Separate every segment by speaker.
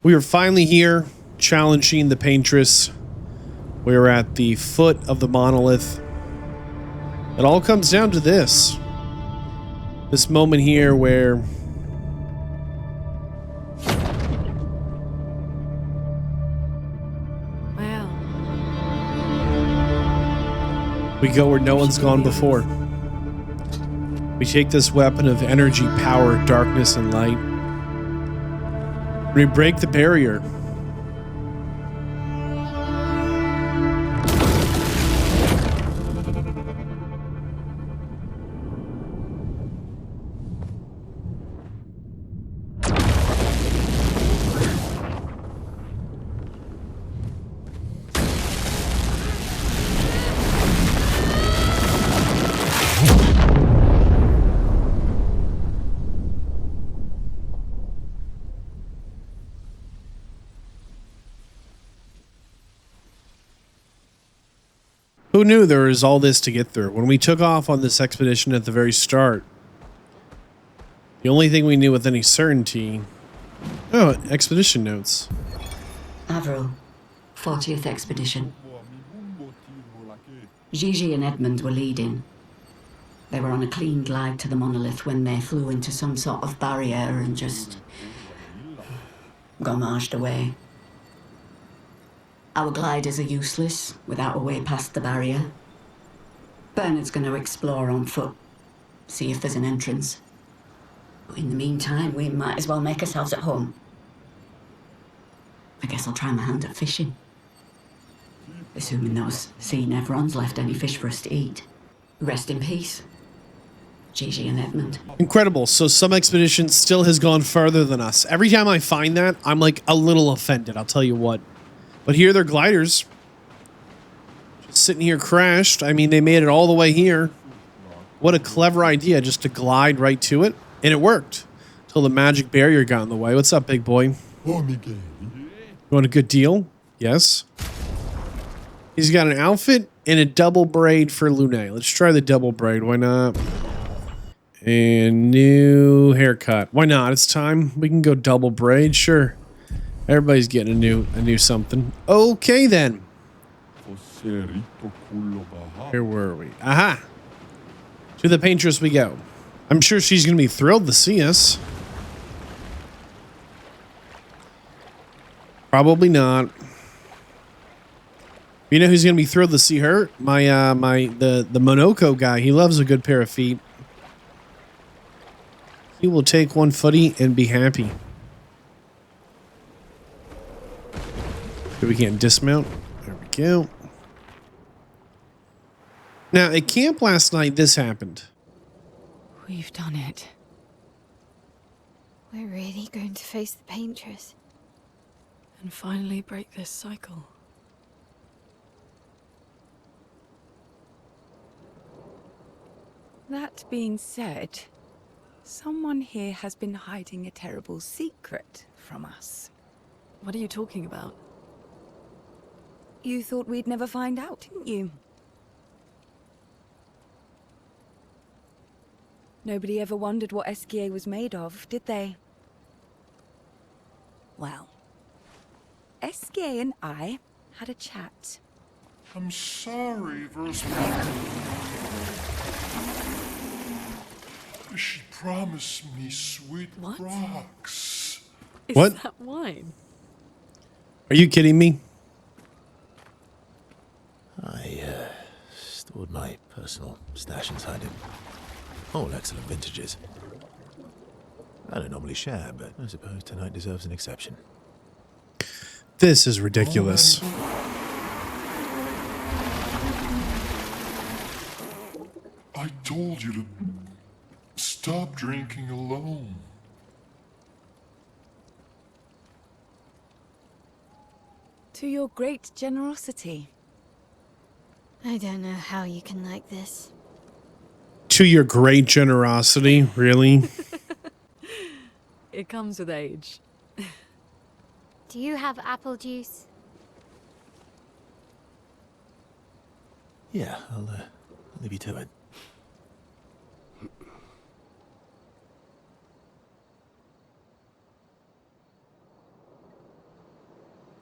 Speaker 1: We are finally here, challenging the Paintress. We're at the foot of the monolith. It all comes down to this. This moment here where we go where no one's gone before. We take this weapon of energy, power, darkness, and light. We break the barrier. Who knew there was all this to get through? When we took off on this expedition at the very start, the only thing we knew with any certainty... Oh, expedition notes.
Speaker 2: Avril, 40th Expedition. Gigi and Edmund were leading. They were on a clean glide to the monolith when they flew into some sort of barrier and just... gommaged away. Our gliders are useless without a way past the barrier. Bernard's going to explore on foot, see if there's an entrance. But in the meantime, we might as well make ourselves at home. I guess I'll try my hand at fishing. Assuming those sea nevrons left any fish for us to eat. Rest in peace, Gigi and Edmund.
Speaker 1: Incredible. So some expedition still has gone further than us. Every time I find that, I'm like a little offended, I'll tell you what. But here they're gliders. Just sitting here crashed. I mean, they made it all the way here. What a clever idea, just to glide right to it. And it worked. Until the magic barrier got in the way. What's up, big boy? You want a good deal? Yes. He's got an outfit and a double braid for Lune. Let's try the double braid. Why not? And new haircut. Why not? It's time. We can go double braid. Sure. Everybody's getting a new something. Okay, then. Where were we? Aha! To the Paintress we go. I'm sure she's going to be thrilled to see us. Probably not. You know who's going to be thrilled to see her? The Monoko guy. He loves a good pair of feet. He will take one footy and be happy. We can't dismount. There we go. Now, at camp last night, this happened.
Speaker 3: We've done it.
Speaker 4: We're really going to face the Paintress.
Speaker 3: And finally break this cycle. That being said, someone here has been hiding a terrible secret from us. What are you talking about? You thought we'd never find out, didn't you? Nobody ever wondered what Obscur was made of, did they? Well, Obscur and I had a chat.
Speaker 5: I'm sorry, Versman. She promised me sweet rocks.
Speaker 3: Is
Speaker 1: What?
Speaker 3: that wine?
Speaker 1: Are you kidding me?
Speaker 6: I stored my personal stash inside him. All excellent vintages. I don't normally share, but I suppose tonight deserves an exception.
Speaker 1: This is ridiculous.
Speaker 5: I told you to stop drinking alone.
Speaker 3: To your great generosity.
Speaker 4: I don't know how you can like this.
Speaker 1: To your great generosity, really?
Speaker 3: It comes with age.
Speaker 4: Do you have apple juice?
Speaker 6: Yeah, I'll leave you to it.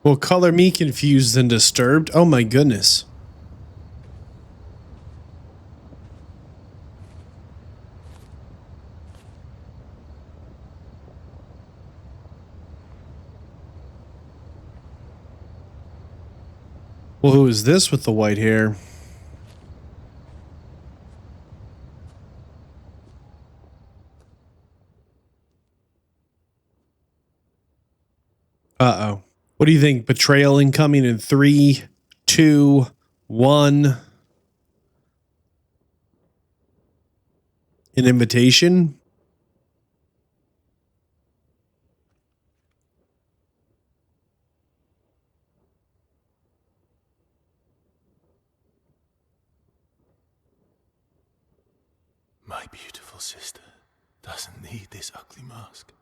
Speaker 1: Will color me confused and disturbed? Oh my goodness. Well, who is this with the white hair? Uh-oh. What do you think? Betrayal incoming in 3, 2, 1. An invitation?
Speaker 6: My beautiful sister doesn't need this ugly mask.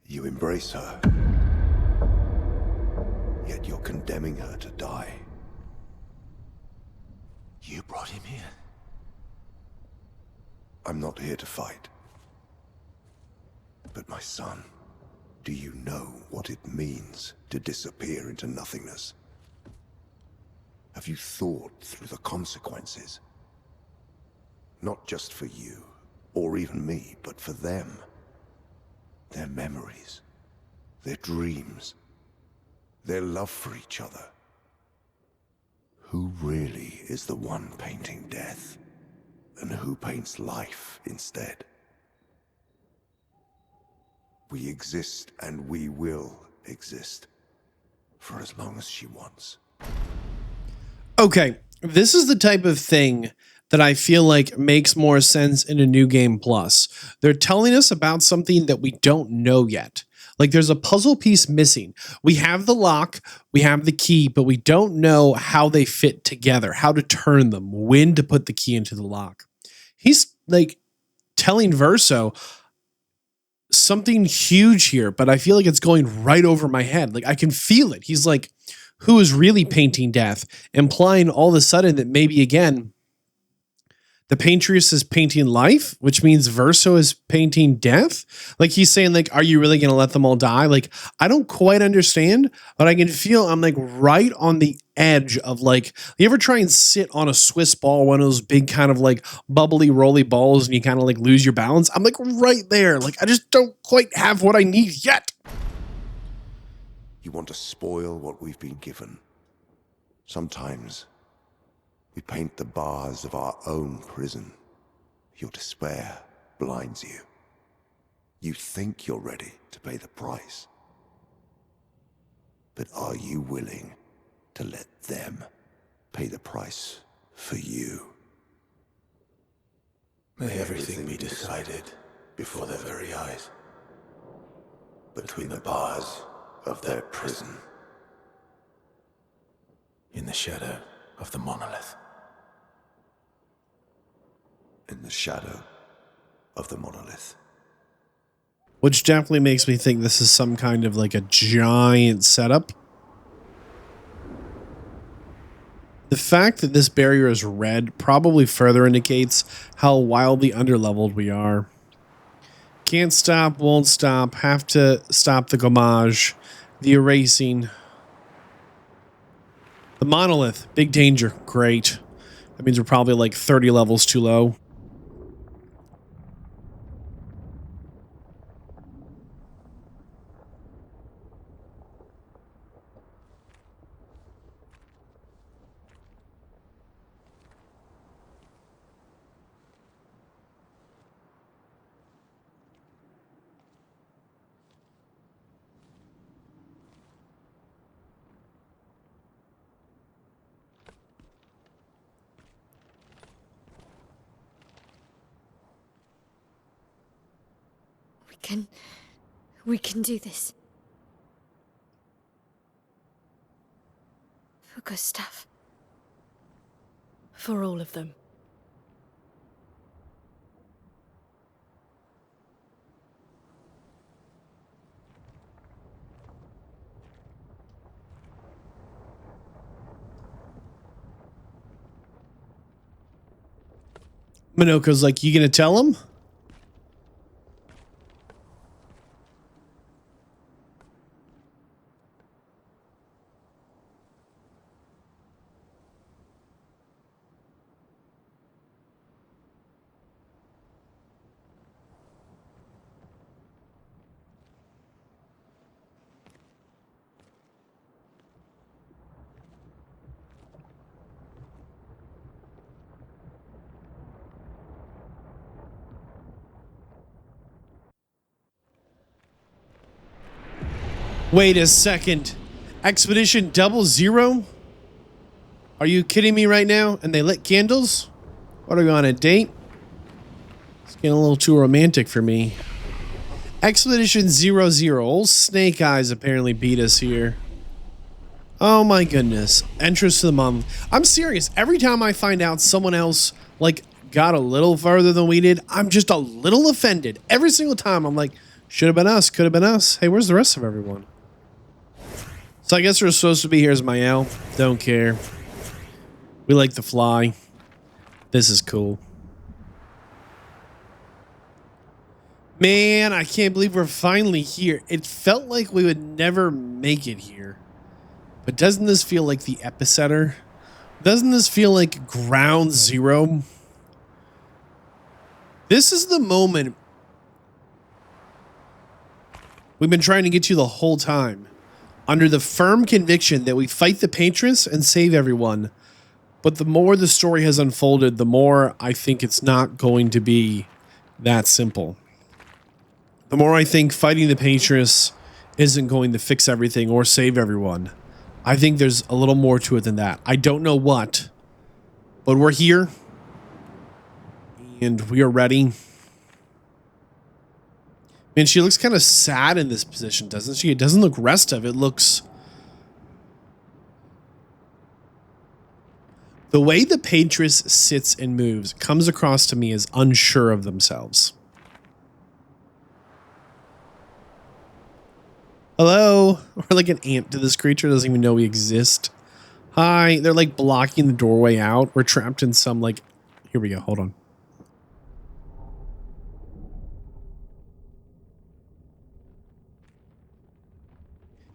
Speaker 7: You embrace her, yet you're condemning her to die.
Speaker 6: You brought him here.
Speaker 7: I'm not here to fight. But my son, do you know what it means to disappear into nothingness? Have you thought through the consequences? Not just for you, or even me, but for them. Their memories, their dreams, their love for each other. Who really is the one painting death? And who paints life instead? We exist and we will exist for as long as she wants.
Speaker 1: Okay, this is the type of thing that I feel like makes more sense in a New Game Plus. They're telling us about something that we don't know yet. Like there's a puzzle piece missing. We have the lock, we have the key, but we don't know how they fit together, how to turn them, when to put the key into the lock. He's like telling Verso something huge here, but I feel like it's going right over my head. Like I can feel it. He's like, who is really painting death? Implying all of a sudden that maybe again, the Paintress is painting life, which means Verso is painting death. Like he's saying, like, are you really going to let them all die? Like, I don't quite understand, but I can feel I'm like right on the edge of like, you ever try and sit on a Swiss ball, one of those big kind of like bubbly, rolly balls, and you kind of like lose your balance? I'm like right there. Like, I just don't quite have what I need yet.
Speaker 7: You want to spoil what we've been given. Sometimes we paint the bars of our own prison. Your despair blinds you. You think you're ready to pay the price. But are you willing to let them pay the price for you?
Speaker 6: May everything be decided before their very eyes.
Speaker 7: Between the bars of their prison.
Speaker 6: In the shadow of the monolith.
Speaker 7: In the shadow of the monolith.
Speaker 1: Which definitely makes me think this is some kind of like a giant setup. The fact that this barrier is red probably further indicates how wildly underleveled we are. Can't stop, won't stop, have to stop the gommage, the erasing. The monolith, big danger, great. That means we're probably like 30 levels too low.
Speaker 4: We can do this. For Gustav.
Speaker 8: For all of them.
Speaker 1: Minoko's like, you gonna tell him? Wait a second. Expedition 00? Are you kidding me right now? And they lit candles? What, are we on a date? It's getting a little too romantic for me. Expedition 00. Old Snake Eyes apparently beat us here. Oh my goodness. Entrance to the month. I'm serious. Every time I find out someone else, like, got a little farther than we did, I'm just a little offended. Every single time I'm like, should have been us, could have been us. Hey, where's the rest of everyone? So I guess we're supposed to be here as Mael. Don't care. We like to fly. This is cool. Man, I can't believe we're finally here. It felt like we would never make it here. But doesn't this feel like the epicenter? Doesn't this feel like ground zero? This is the moment we've been trying to get to the whole time. Under the firm conviction that we fight the Paintress and save everyone. But the more the story has unfolded, the more I think it's not going to be that simple. The more I think fighting the Paintress isn't going to fix everything or save everyone. I think there's a little more to it than that. I don't know what, but we're here and we are ready. Man, she looks kind of sad in this position, doesn't she? It doesn't look restive. It looks... The way the Paintress sits and moves comes across to me as unsure of themselves. Hello? We're like an ant to this creature. Doesn't even know we exist. Hi. They're like blocking the doorway out. We're trapped in some like... Here we go. Hold on.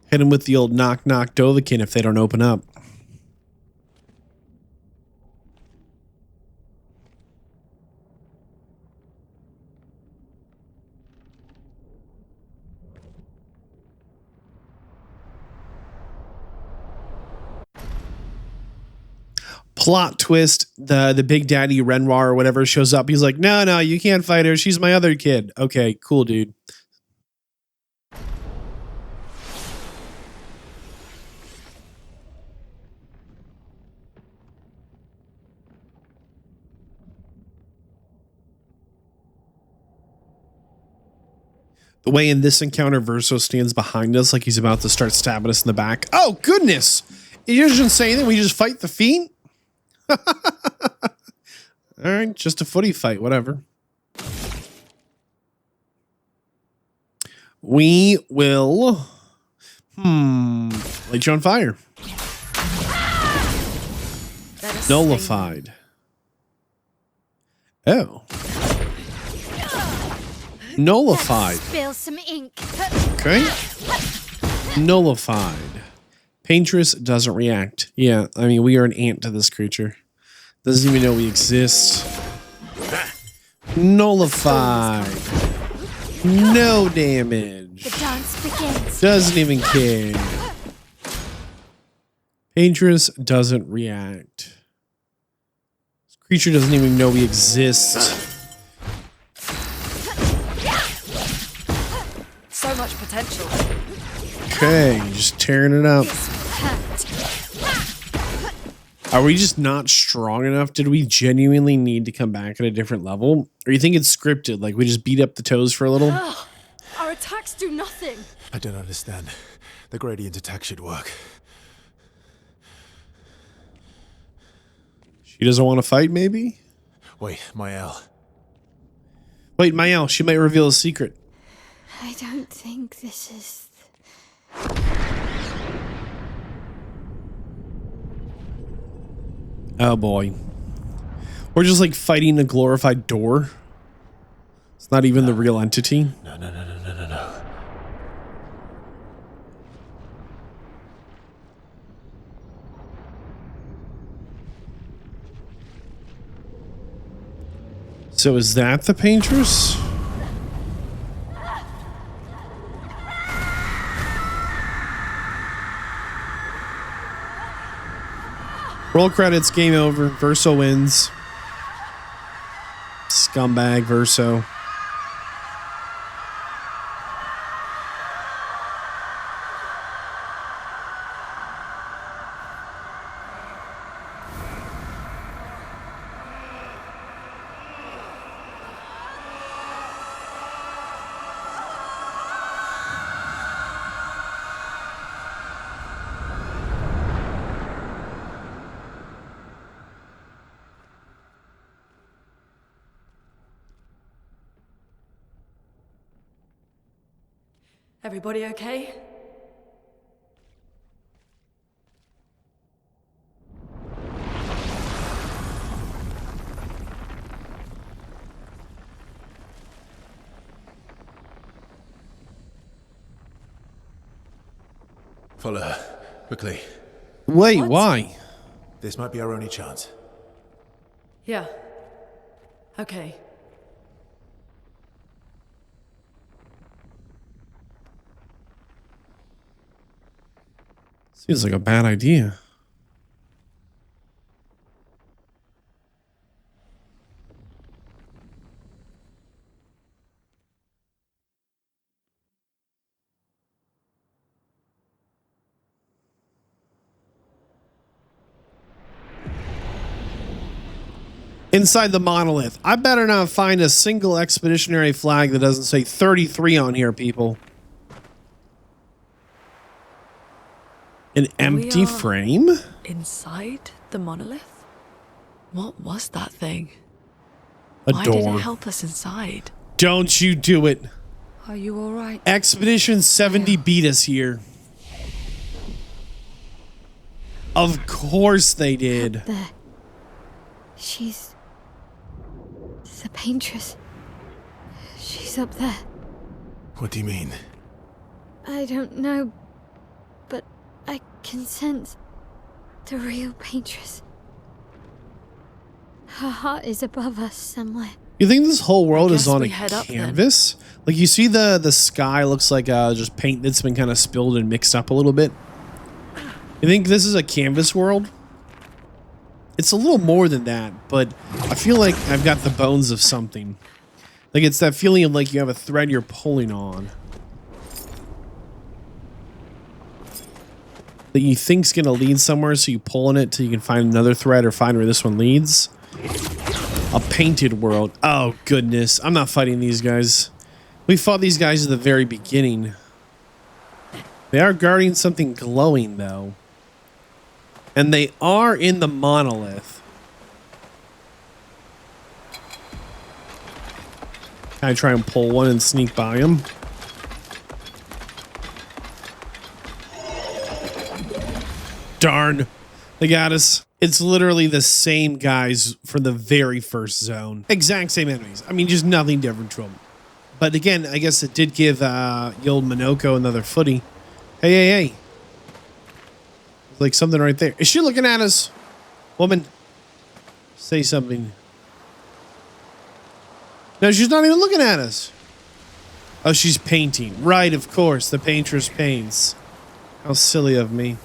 Speaker 1: Hit them with the old knock knock Dovahkiin if they don't open up. Plot twist, the Big Daddy Renoir or whatever shows up. He's like, no, you can't fight her. She's my other kid. Okay, cool, dude. The way in this encounter Verso stands behind us like he's about to start stabbing us in the back. Oh, goodness. You doesn't say anything. We just fight the Fiend? All right, just a footy fight, whatever. We will light you on fire. Nullified. Oh. Nullified.
Speaker 4: Spill some ink.
Speaker 1: Okay. Nullified. Paintress doesn't react. Yeah, I mean, we are an ant to this creature. Doesn't even know we exist. Nullified. No damage.
Speaker 4: The dance begins.
Speaker 1: Doesn't even care. Paintress doesn't react. This creature doesn't even know we exist.
Speaker 3: So much potential.
Speaker 1: Okay, just tearing it up. Are we just not strong enough? Did we genuinely need to come back at a different level? Or you think it's scripted? Like we just beat up the toes for a little?
Speaker 4: Our attacks do nothing.
Speaker 6: I don't understand. The gradient attack should work.
Speaker 1: She doesn't want to fight, maybe?
Speaker 6: Wait, Mael.
Speaker 1: Wait, Mael, she might reveal a secret.
Speaker 4: I don't think this is...
Speaker 1: Oh boy. We're just like fighting a glorified door. It's not even the real entity.
Speaker 6: No, no, no, no, no, no, no.
Speaker 1: So is that the Paintress? Roll credits, game over. Verso wins. Scumbag Verso.
Speaker 8: Everybody okay?
Speaker 6: Follow her. Quickly.
Speaker 1: Wait,
Speaker 8: What?
Speaker 1: why?
Speaker 6: This might be our only chance.
Speaker 8: Yeah. Okay.
Speaker 1: Seems like a bad idea. Inside the monolith. I better not find a single expeditionary flag that doesn't say 33 on here, people. An empty
Speaker 8: are-
Speaker 1: frame?
Speaker 8: Inside the monolith? What was that thing?
Speaker 1: A
Speaker 8: Why did
Speaker 1: door.
Speaker 8: it help us inside?
Speaker 1: Don't you do it.
Speaker 3: Are you all right?
Speaker 1: Expedition 70 beat us here. Of course they did.
Speaker 4: There. She's the Paintress. She's up there.
Speaker 6: What do you mean?
Speaker 4: I don't know, but I can sense the real Paintress. Her heart is above us somewhere.
Speaker 1: You think this whole world is
Speaker 8: guess
Speaker 1: on a
Speaker 8: we head up then.
Speaker 1: canvas? Like you see the sky looks like just paint that's been kind of spilled and mixed up a little bit. You think this is a canvas world? It's a little more than that, but I feel like I've got the bones of something. Like it's that feeling of like you have a thread you're pulling on. That you think's gonna lead somewhere, so you pull on it till you can find another thread or find where this one leads. A painted world. Oh goodness, I'm not fighting these guys. We fought these guys at the very beginning. They are guarding something glowing though. And they are in the monolith. Can I try and pull one and sneak by him? Darn. They got us. It's literally the same guys from the very first zone. Exact same enemies. I mean, just nothing different to them. But again, I guess it did give the old Minoko another footy. Hey, hey, hey. Like something right there. Is she looking at us? Woman, say something. No, she's not even looking at us. Oh, she's painting. Right, of course. The Paintress paints. How silly of me.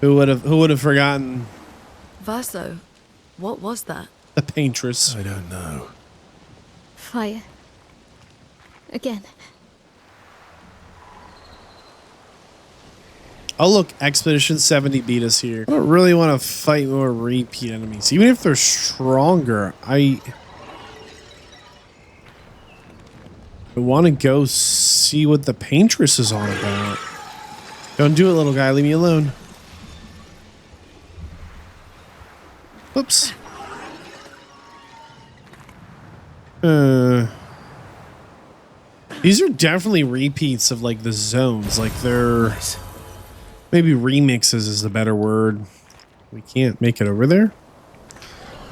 Speaker 1: Who would have forgotten
Speaker 8: Verso, what was that?
Speaker 1: the Paintress?
Speaker 6: I don't know.
Speaker 4: Fire. Again.
Speaker 1: Oh, look. Expedition 70 beat us here. I don't really want to fight more repeat enemies. Even if they're stronger, I want to go see what the Paintress is on about. Don't do it, little guy. Leave me alone. Oops. These are definitely repeats of like the zones. Like they're maybe remixes is the better word. We can't make it over there.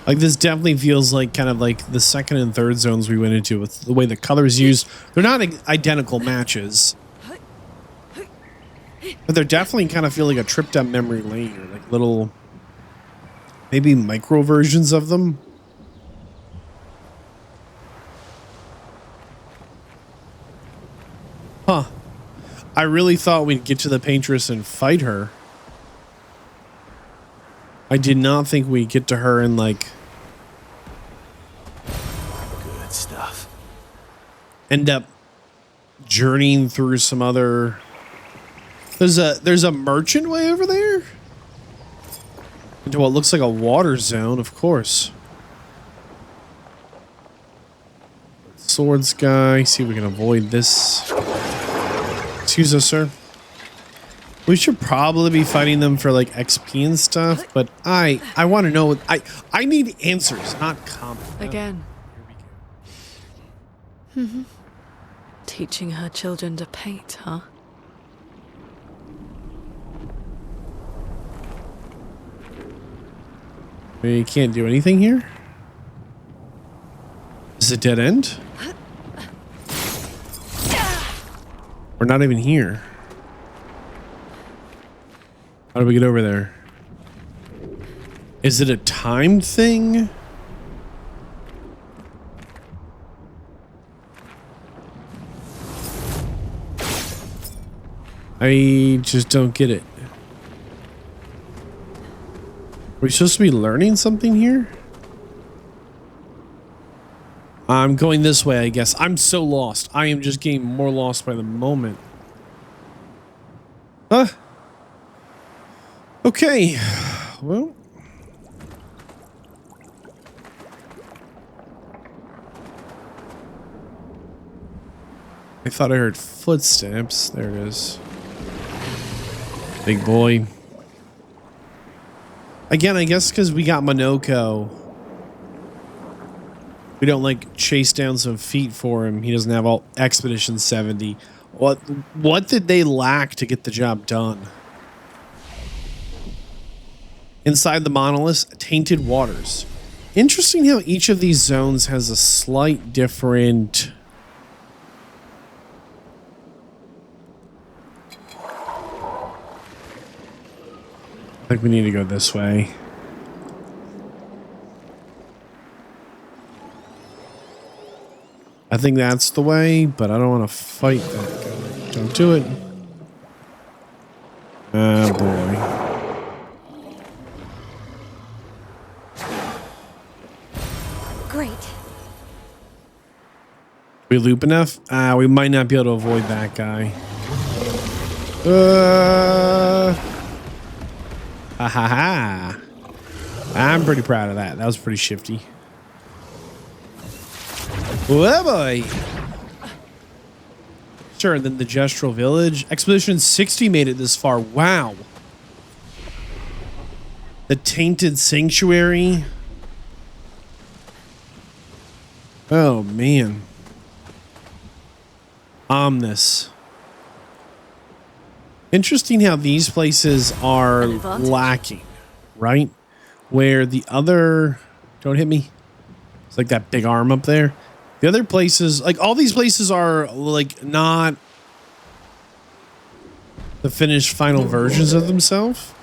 Speaker 1: Like this definitely feels like kind of like the second and third zones we went into with the way the colors used. They're not identical matches, but they're definitely kind of feel like a trip down memory lane or like little, maybe micro versions of them. Huh. I really thought we'd get to the Paintress and fight her. I did not think we'd get to her and like
Speaker 6: Good stuff.
Speaker 1: end up journeying through some other. There's a merchant way over there into what looks like a water zone, of course. Swords guy. See if we can avoid this. Excuse us, sir. We should probably be fighting them for like XP and stuff, but I want to know. I need answers, not comments.
Speaker 8: Again. Teaching her children to paint, huh?
Speaker 1: We can't do anything here. Is it a dead end? We're not even here. How do we get over there? Is it a timed thing? I just don't get it. Are we supposed to be learning something here? I'm going this way, I guess. I'm so lost. I am just getting more lost by the moment. Huh? Okay. Well. I thought I heard footsteps. There it is. Big boy. Again, I guess because we got Monoko. We don't like chase down some feet for him. He doesn't have all Expedition 70. What did they lack to get the job done? Inside the monolith, tainted waters. Interesting how each of these zones has a slight different. I think we need to go this way. I think that's the way, but I don't want to fight that guy. Don't do it. Ah, boy.
Speaker 4: Great.
Speaker 1: We loop enough? We might not be able to avoid that guy. Ha ha ha. I'm pretty proud of that. That was pretty shifty. Oh boy. Sure, and then the Gestural Village. Expedition 60 made it this far. Wow. The Tainted Sanctuary. Oh, man. Omnis. Interesting how these places are lacking, right? Where the other... Don't hit me. It's like that big arm up there. The other places, like all these places are like not the finished final versions of themselves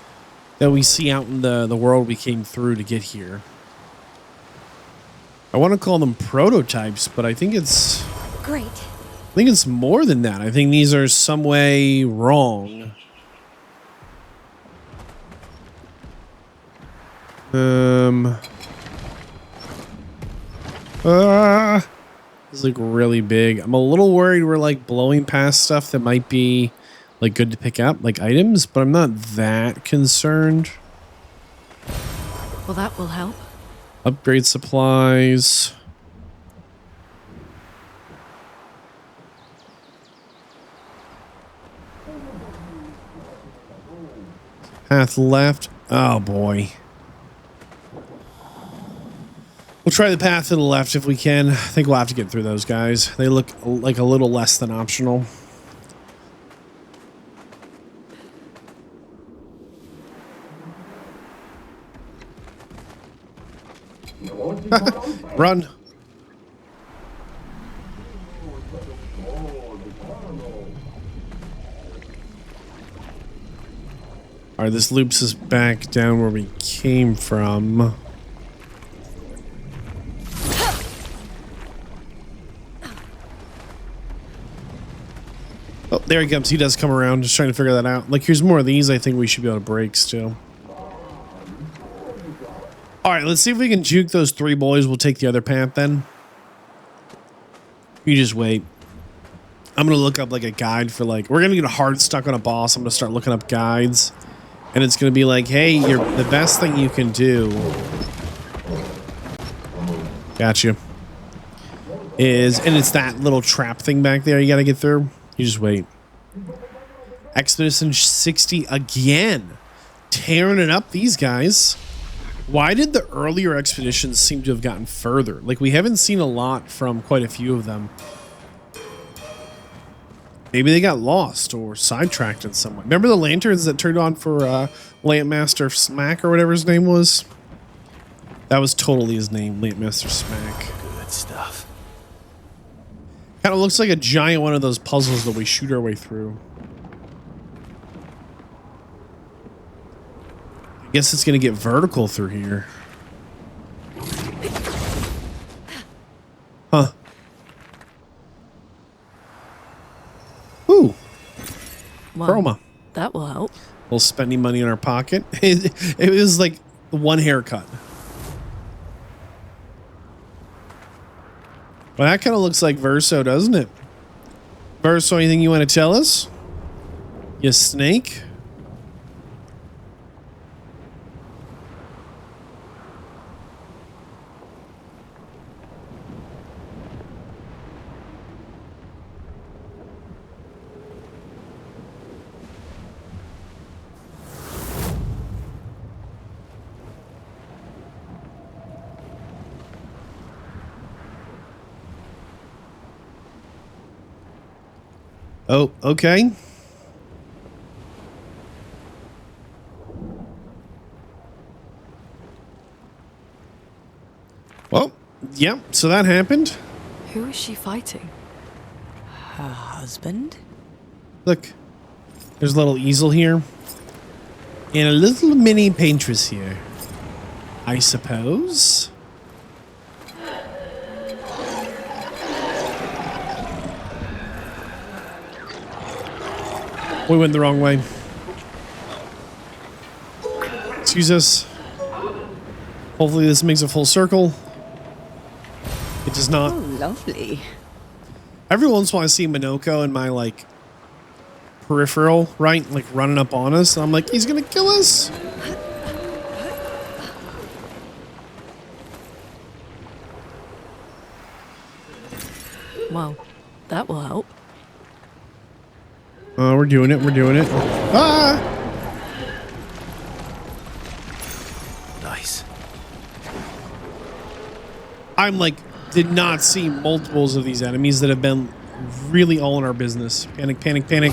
Speaker 1: that we see out in the world we came through to get here. I want to call them prototypes, but I think it's
Speaker 4: Great.
Speaker 1: I think it's more than that. I think these are some way wrong. It's like really big. I'm a little worried we're like blowing past stuff that might be like good to pick up, like items, but I'm not that concerned.
Speaker 8: Well, that will help.
Speaker 1: Upgrade supplies. Path left. Oh boy. We'll try the path to the left if we can. I think we'll have to get through those guys. They look like a little less than optional. Run. All right, this loops us back down where we came from. Oh, there he comes. He does come around. Just trying to figure that out. Like, here's more of these. I think we should be able to break still. All right, let's see if we can juke those 3 boys. We'll take the other path then. You just wait. I'm going to look up like a guide for like, we're going to get hard stuck on a boss. I'm going to start looking up guides. And it's going to be like, hey, the best thing you can do. Gotcha. And it's that little trap thing back there you got to get through. You just wait. Expedition 60 again. Tearing it up, these guys. Why did the earlier expeditions seem to have gotten further? Like, we haven't seen a lot from quite a few of them. Maybe they got lost or sidetracked in some way. Remember the lanterns that turned on for Lampmaster Smack or whatever his name was? That was totally his name, Lampmaster Smack.
Speaker 6: Good stuff.
Speaker 1: Kind of looks like a giant one of those puzzles that we shoot our way through. I guess it's going to get vertical through here. Huh. Ooh.
Speaker 8: Well,
Speaker 1: Chroma.
Speaker 8: that will help.
Speaker 1: We'll spend any money in our pocket. It was like one haircut. Well, that kind of looks like Verso, doesn't it? Verso, anything you want to tell us? You snake? Oh, okay. Well, yeah, so that happened.
Speaker 8: Who is she fighting? Her husband?
Speaker 1: Look, there's a little easel here. And a little mini Paintress here. I suppose. We went the wrong way. Excuse us. Hopefully this makes a full circle. It does not.
Speaker 3: Oh, lovely.
Speaker 1: Every once in a while I see Minoko in my, like, peripheral, right? Like, running up on us. And I'm like, he's gonna kill us.
Speaker 8: Well, that will help.
Speaker 1: We're doing it. We're doing it. Ah!
Speaker 6: Nice.
Speaker 1: I'm like, did not see multiples of these enemies that have been really all in our business. Panic, panic, panic.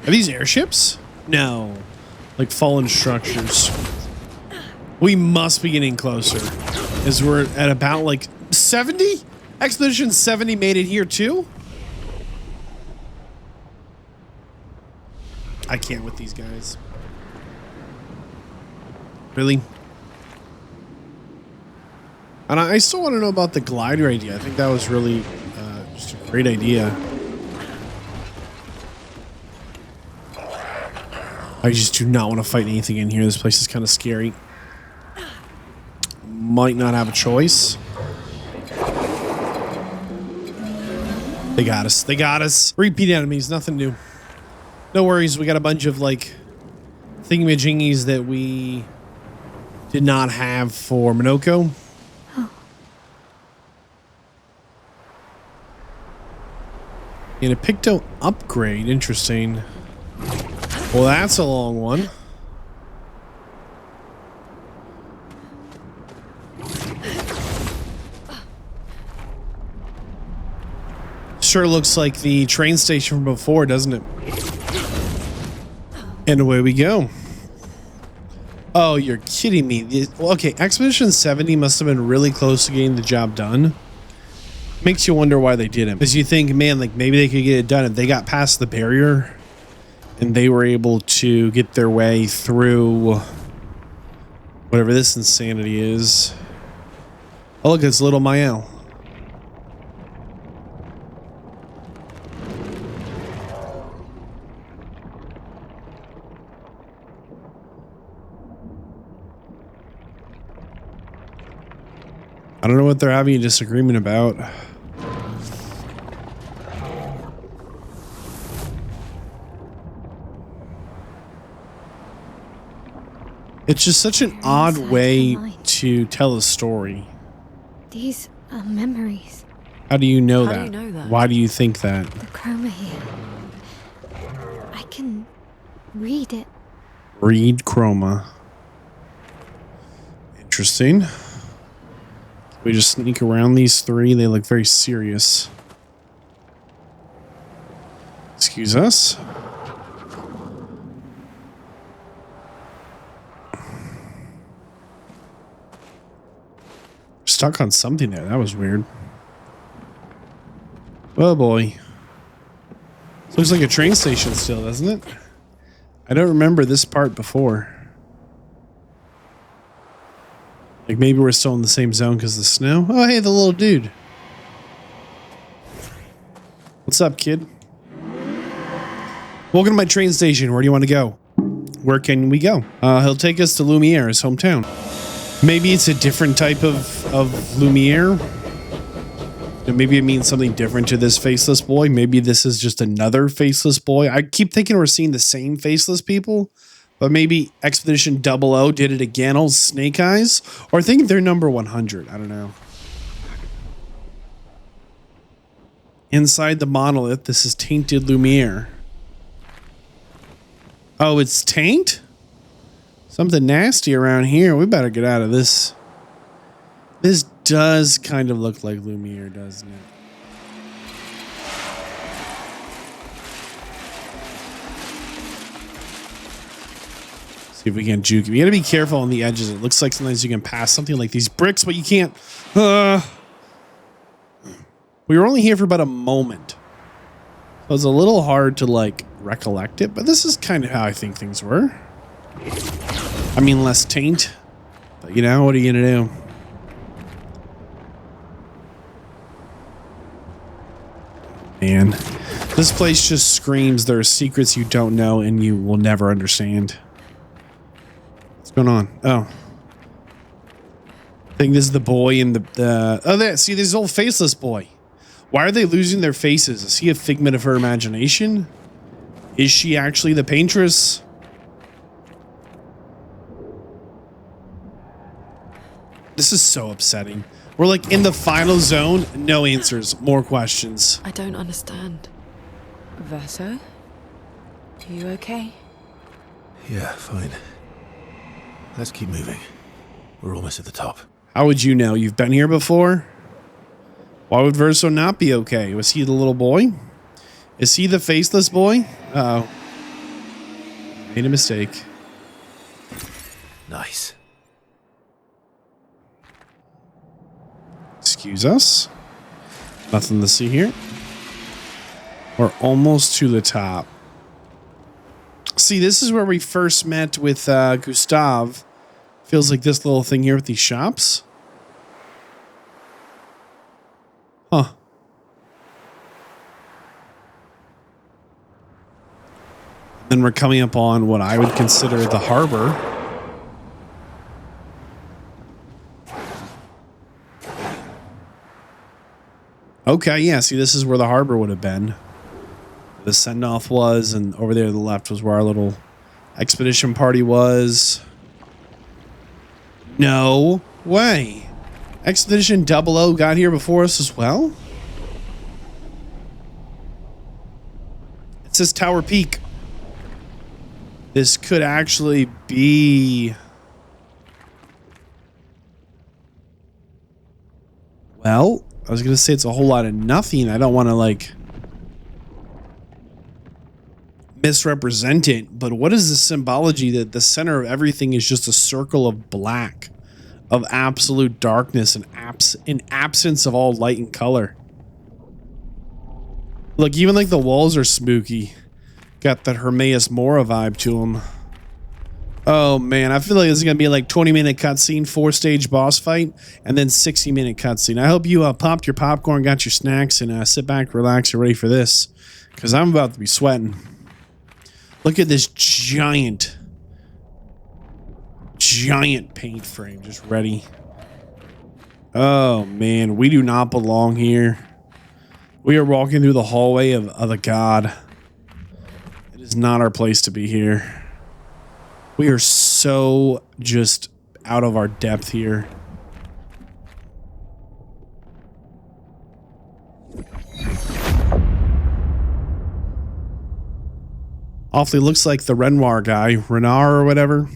Speaker 1: Are these airships? No. Like fallen structures. We must be getting closer. As we're at about like 70? Expedition 70 made it here too? I can't with these guys. Really? And I still want to know about the glider idea. I think that was really just a great idea. I just do not want to fight anything in here. This place is kind of scary. Might not have a choice. They got us. They got us. Repeat enemies. Nothing new. No worries. We got a bunch of like thingamajingies that we did not have for Minoko. And a Picto upgrade. Interesting. Well, that's a long one. Sure looks like the train station from before, doesn't it? And away we go. Oh, you're kidding me. Well, okay, Expedition 70 must have been really close to getting the job done. Makes you wonder why they didn't. Because you think, man, like maybe they could get it done if they got past the barrier and they were able to get their way through whatever this insanity is. Oh, look, it's little Mael. I don't know what they're having a disagreement about. It's just such an odd way to tell a story.
Speaker 4: These are memories.
Speaker 1: How do you know
Speaker 8: How
Speaker 1: that?
Speaker 8: do you know that?
Speaker 1: Why do you think that?
Speaker 4: The chroma here. I can read it.
Speaker 1: Read chroma. Interesting. We just sneak around these three. They look very serious. Excuse us. Stuck on something there. That was weird. Oh boy. This looks like a train station still, doesn't it? I don't remember this part before. Like maybe we're still in the same zone because of the snow. Oh, hey, the little dude. What's up, kid? Welcome to my train station. Where do you want to go? Where can we go? He'll take us to Lumiere's hometown. Maybe it's a different type of Lumiere. Maybe it means something different to this faceless boy. Maybe this is just another faceless boy. I keep thinking we're seeing the same faceless people. But maybe Expedition 00 did it again, old Snake Eyes. Or I think they're number 100. I don't know. Inside the monolith, this is tainted Lumiere. Oh, it's taint? Something nasty around here. We better get out of this. This does kind of look like Lumiere, doesn't it? See if we can juke him. You gotta be careful on the edges. It looks like sometimes you can pass something like these bricks, but you can't. We were only here for about a moment. So it's a little hard to like recollect it, but this is kind of how I think things were. I mean, less taint, but you know, what are you gonna do? Man, this place just screams there are secrets you don't know and you will never understand. What's going on? Oh. I think this is the boy and the oh, there. See, this old faceless boy. Why are they losing their faces? Is he a figment of her imagination? Is she actually the Paintress? This is so upsetting. We're like in the final zone. No answers. More questions.
Speaker 8: I don't understand.
Speaker 3: Verso? Are you okay?
Speaker 6: Yeah, fine. Let's keep moving. We're almost at the top.
Speaker 1: How would you know? You've been here before? Why would Verso not be okay? Was he the little boy? Is he the faceless boy? Uh-oh. Made a mistake.
Speaker 6: Nice.
Speaker 1: Excuse us. Nothing to see here. We're almost to the top. See, this is where we first met with Gustav. Feels like this little thing here with these shops. Huh. Then we're coming up on what I would consider the harbor. Okay, yeah, see, this is where the harbor would have been. The send-off was, and over there to the left was where our little expedition party was. No way. Expedition 00 got here before us as well? It says Tower Peak. This could actually be... Well, I was going to say it's a whole lot of nothing. I don't want to, like... misrepresent it, but what is the symbology that the center of everything is just a circle of black, of absolute darkness and in absence of all light and color? Look, even like the walls are spooky. Got that Hermaeus Mora vibe to them. Oh man, I feel like this is gonna be like 20-minute cutscene, 4-stage boss fight, and then 60-minute cutscene. I hope you popped your popcorn, got your snacks, and sit back, relax, you're ready for this, because I'm about to be sweating. Look at this giant paint frame just ready. Oh man, we do not belong here. We are walking through the hallway of a god. It is not our place to be here. We are so just out of our depth here. Awfully looks like the Renoir guy, Renard or whatever.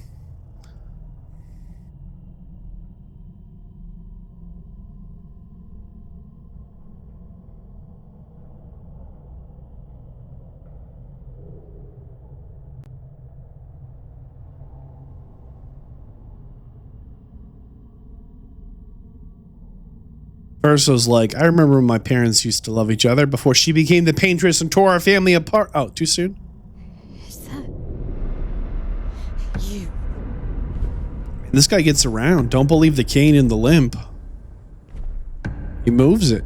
Speaker 1: Urso's like, I remember when my parents used to love each other before she became the Paintress and tore our family apart. Oh, too soon?
Speaker 4: Is that you?
Speaker 1: This guy gets around. Don't believe the cane in the limp. He moves it.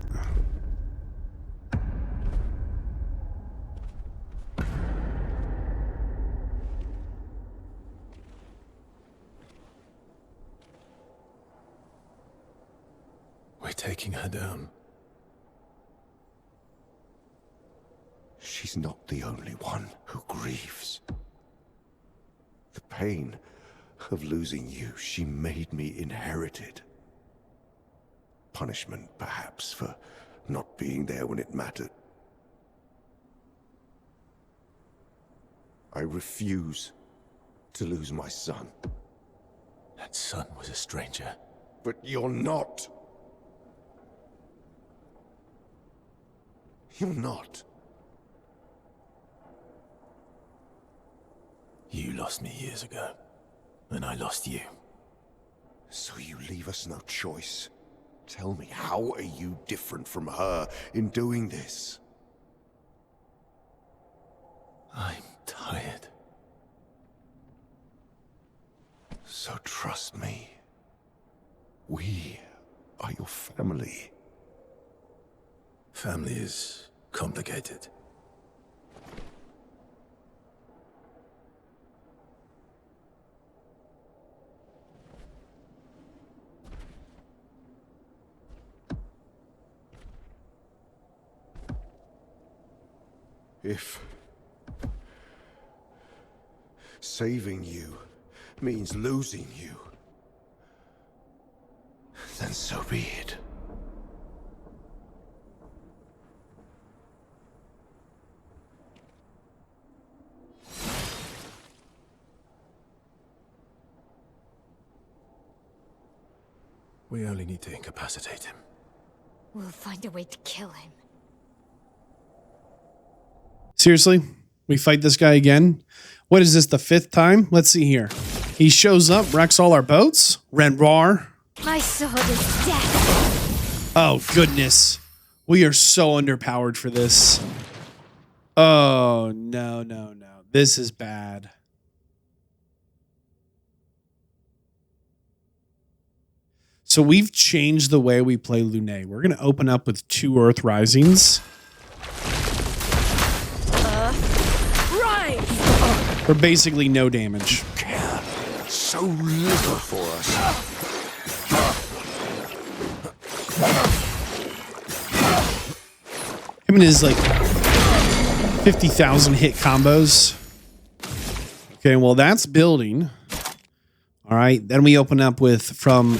Speaker 6: We're taking her down.
Speaker 7: She's not the only one who grieves. The pain of losing you, she made me inherited. Punishment, perhaps, for not being there when it mattered. I refuse to lose my son.
Speaker 6: That son was a stranger.
Speaker 7: But you're not. You're not.
Speaker 6: You lost me years ago, and I lost you.
Speaker 7: So you leave us no choice. Tell me, how are you different from her in doing this?
Speaker 6: I'm tired.
Speaker 7: So trust me. We are your family.
Speaker 6: Family is complicated.
Speaker 7: If saving you means losing you, then so be it.
Speaker 6: We only need to incapacitate him.
Speaker 4: We'll find a way to kill him.
Speaker 1: Seriously? We fight this guy again? What is this, the 5th time? Let's see here. He shows up, wrecks all our boats. Renoir.
Speaker 4: My sword is death.
Speaker 1: Oh, goodness. We are so underpowered for this. Oh, no, no, no. This is bad. So we've changed the way we play Lune. We're going to open up with 2 Earth Risings. For basically no damage.
Speaker 7: So little for us.
Speaker 1: Him and his like 50,000 hit combos. Okay, well that's building. All right, then we open up with from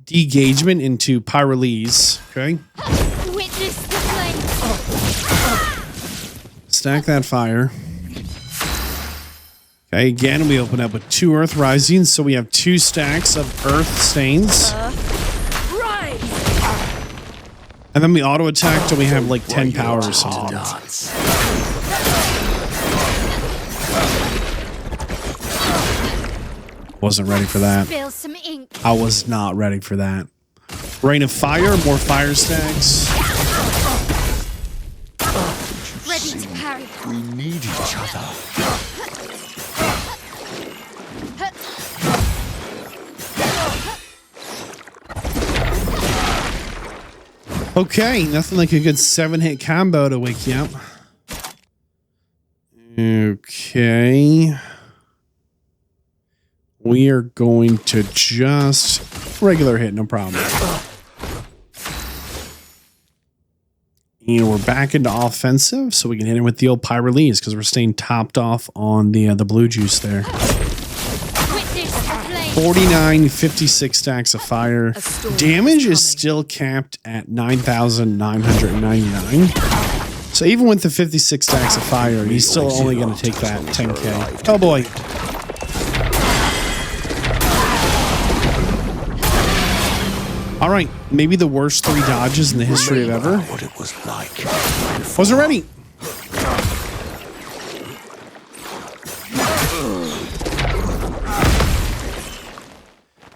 Speaker 1: degagement into Pyrolese. Okay.
Speaker 4: Witness the flame.
Speaker 1: Stack that fire. Okay, again, we open up with 2 Earth Risings, so we have 2 stacks of Earth Stains. And then we auto attack till we have like 10 power or something. Wasn't ready for that.
Speaker 4: Spill some ink.
Speaker 1: I was not ready for that. Rain of fire, more fire stacks.
Speaker 4: Ready to parry.
Speaker 7: We need each other.
Speaker 1: Okay, nothing like a good 7-hit combo to wake you up. Okay. We are going to just regular hit, no problem. And we're back into offensive, so we can hit him with the old Pyrrhese because we're staying topped off on the blue juice there. 49, 56 stacks of fire. Damage is still capped at 9,999. So even with the 56 stacks of fire, he's still only going to take that 10k. Oh boy. All right, maybe the worst 3 dodges in the history of ever.
Speaker 7: What it was like.
Speaker 1: Wasn't ready.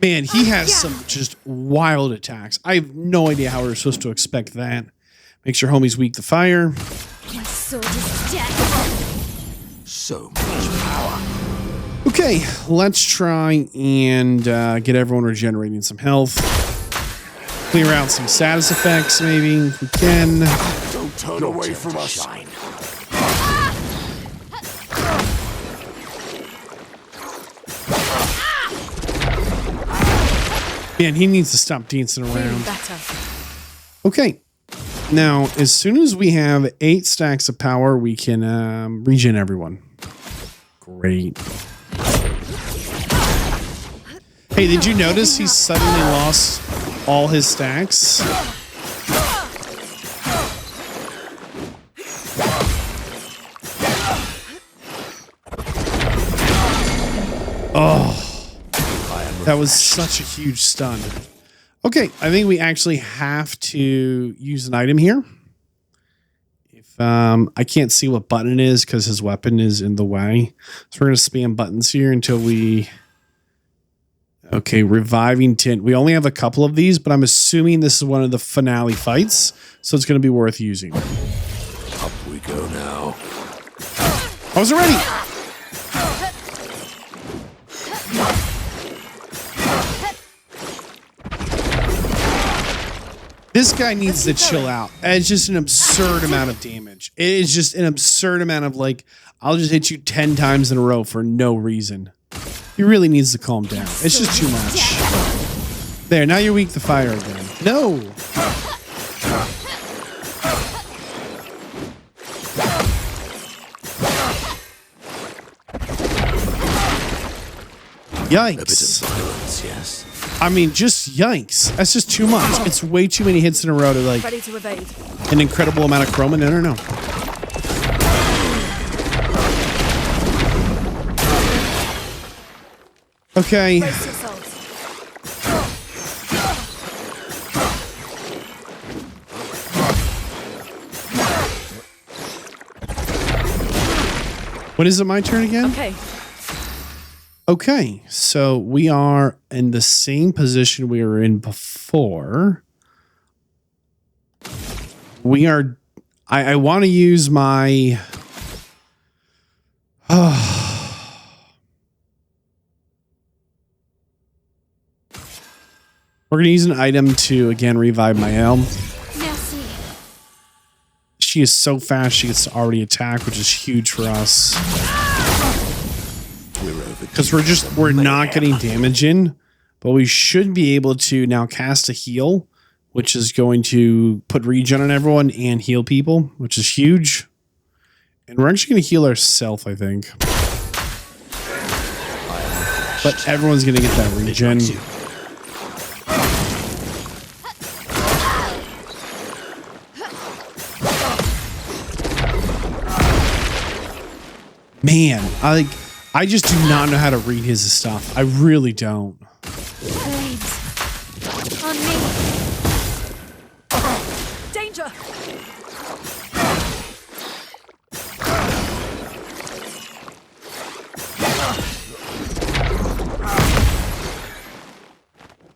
Speaker 1: Man, he has some just wild attacks. I have no idea how we're supposed to expect that. Makes your homies weak to fire.
Speaker 4: My sword is death.
Speaker 7: So much power.
Speaker 1: Okay, let's try and get everyone regenerating some health. Clear out some status effects, maybe, if we can.
Speaker 7: Don't turn away from us.
Speaker 1: Man, he needs to stop dancing around.
Speaker 8: Better.
Speaker 1: Okay. Now, as soon as we have 8 stacks of power, we can regen everyone. Great. Hey, did you notice he suddenly lost all his stacks? Oh. That was such a huge stun. Okay, I think we actually have to use an item here. If I can't see what button it is because his weapon is in the way. So we're going to spam buttons here until we... Okay, reviving tint. We only have a couple of these, but I'm assuming this is one of the finale fights, so it's going to be worth using.
Speaker 7: Up we go now.
Speaker 1: I wasn't ready. This guy needs to chill out. It's just an absurd amount of damage. It is just an absurd amount of like, I'll just hit you 10 times in a row for no reason. He really needs to calm down. It's just too much. There, now you're weak to fire again. No. Yikes.
Speaker 7: A bit of violence, yes.
Speaker 1: I mean, just yikes. That's just too much. It's way too many hits in a row to like
Speaker 8: Ready to evade.
Speaker 1: an incredible amount of chroma. No. Okay.
Speaker 8: Brace yourselves.
Speaker 1: When is it my turn again?
Speaker 8: Okay.
Speaker 1: Okay, so we are in the same position we were in before. We are... I want to use my... We're going to use an item to, again, revive my elm.
Speaker 4: Merci.
Speaker 1: She is so fast, she gets to already attack, which is huge for us. Because we're not getting damage in, but we should be able to now cast a heal, which is going to put regen on everyone and heal people, which is huge. And we're actually going to heal ourselves, I think. But everyone's going to get that regen. Man, I just do not know how to read his stuff. I really don't.
Speaker 4: Blades. On me.
Speaker 8: Danger!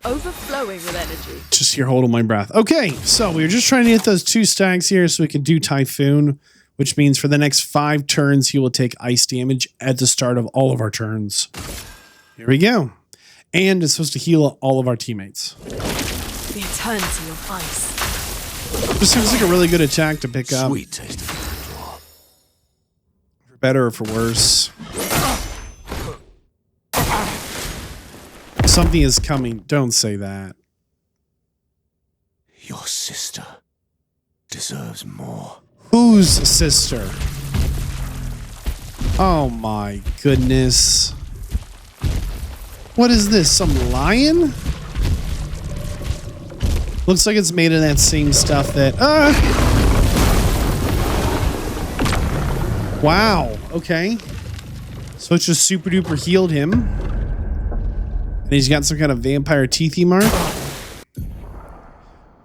Speaker 8: overflowing with energy.
Speaker 1: Just here holding my breath. Okay, so we were just trying to get those 2 stacks here so we could do Typhoon, which means for the next 5 turns, he will take ice damage at the start of all of our turns. Here we go. And it's supposed to heal all of our teammates.
Speaker 8: The eternity of ice.
Speaker 1: This seems like a really good attack to pick up.
Speaker 6: Sweet taste of draw.
Speaker 1: For better or for worse. Something is coming. Don't say that.
Speaker 6: Your sister deserves more.
Speaker 1: Whose sister? Oh my goodness. What is this? Some lion? Looks like it's made of that same stuff that... Wow. Okay. So it's just super duper healed him. And he's got some kind of vampire teethy mark.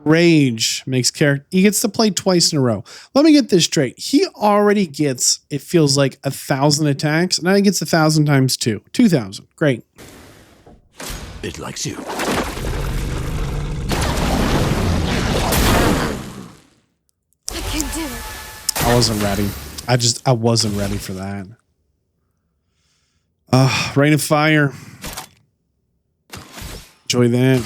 Speaker 1: Rage makes character. He gets to play twice in a row. Let me get this straight. He already gets, it feels like 1,000 attacks. Now he gets 1,000 times 2. 2,000. Great.
Speaker 6: It likes you.
Speaker 4: I can do it.
Speaker 1: I wasn't ready. I wasn't ready for that. Rain of Fire. Enjoy that.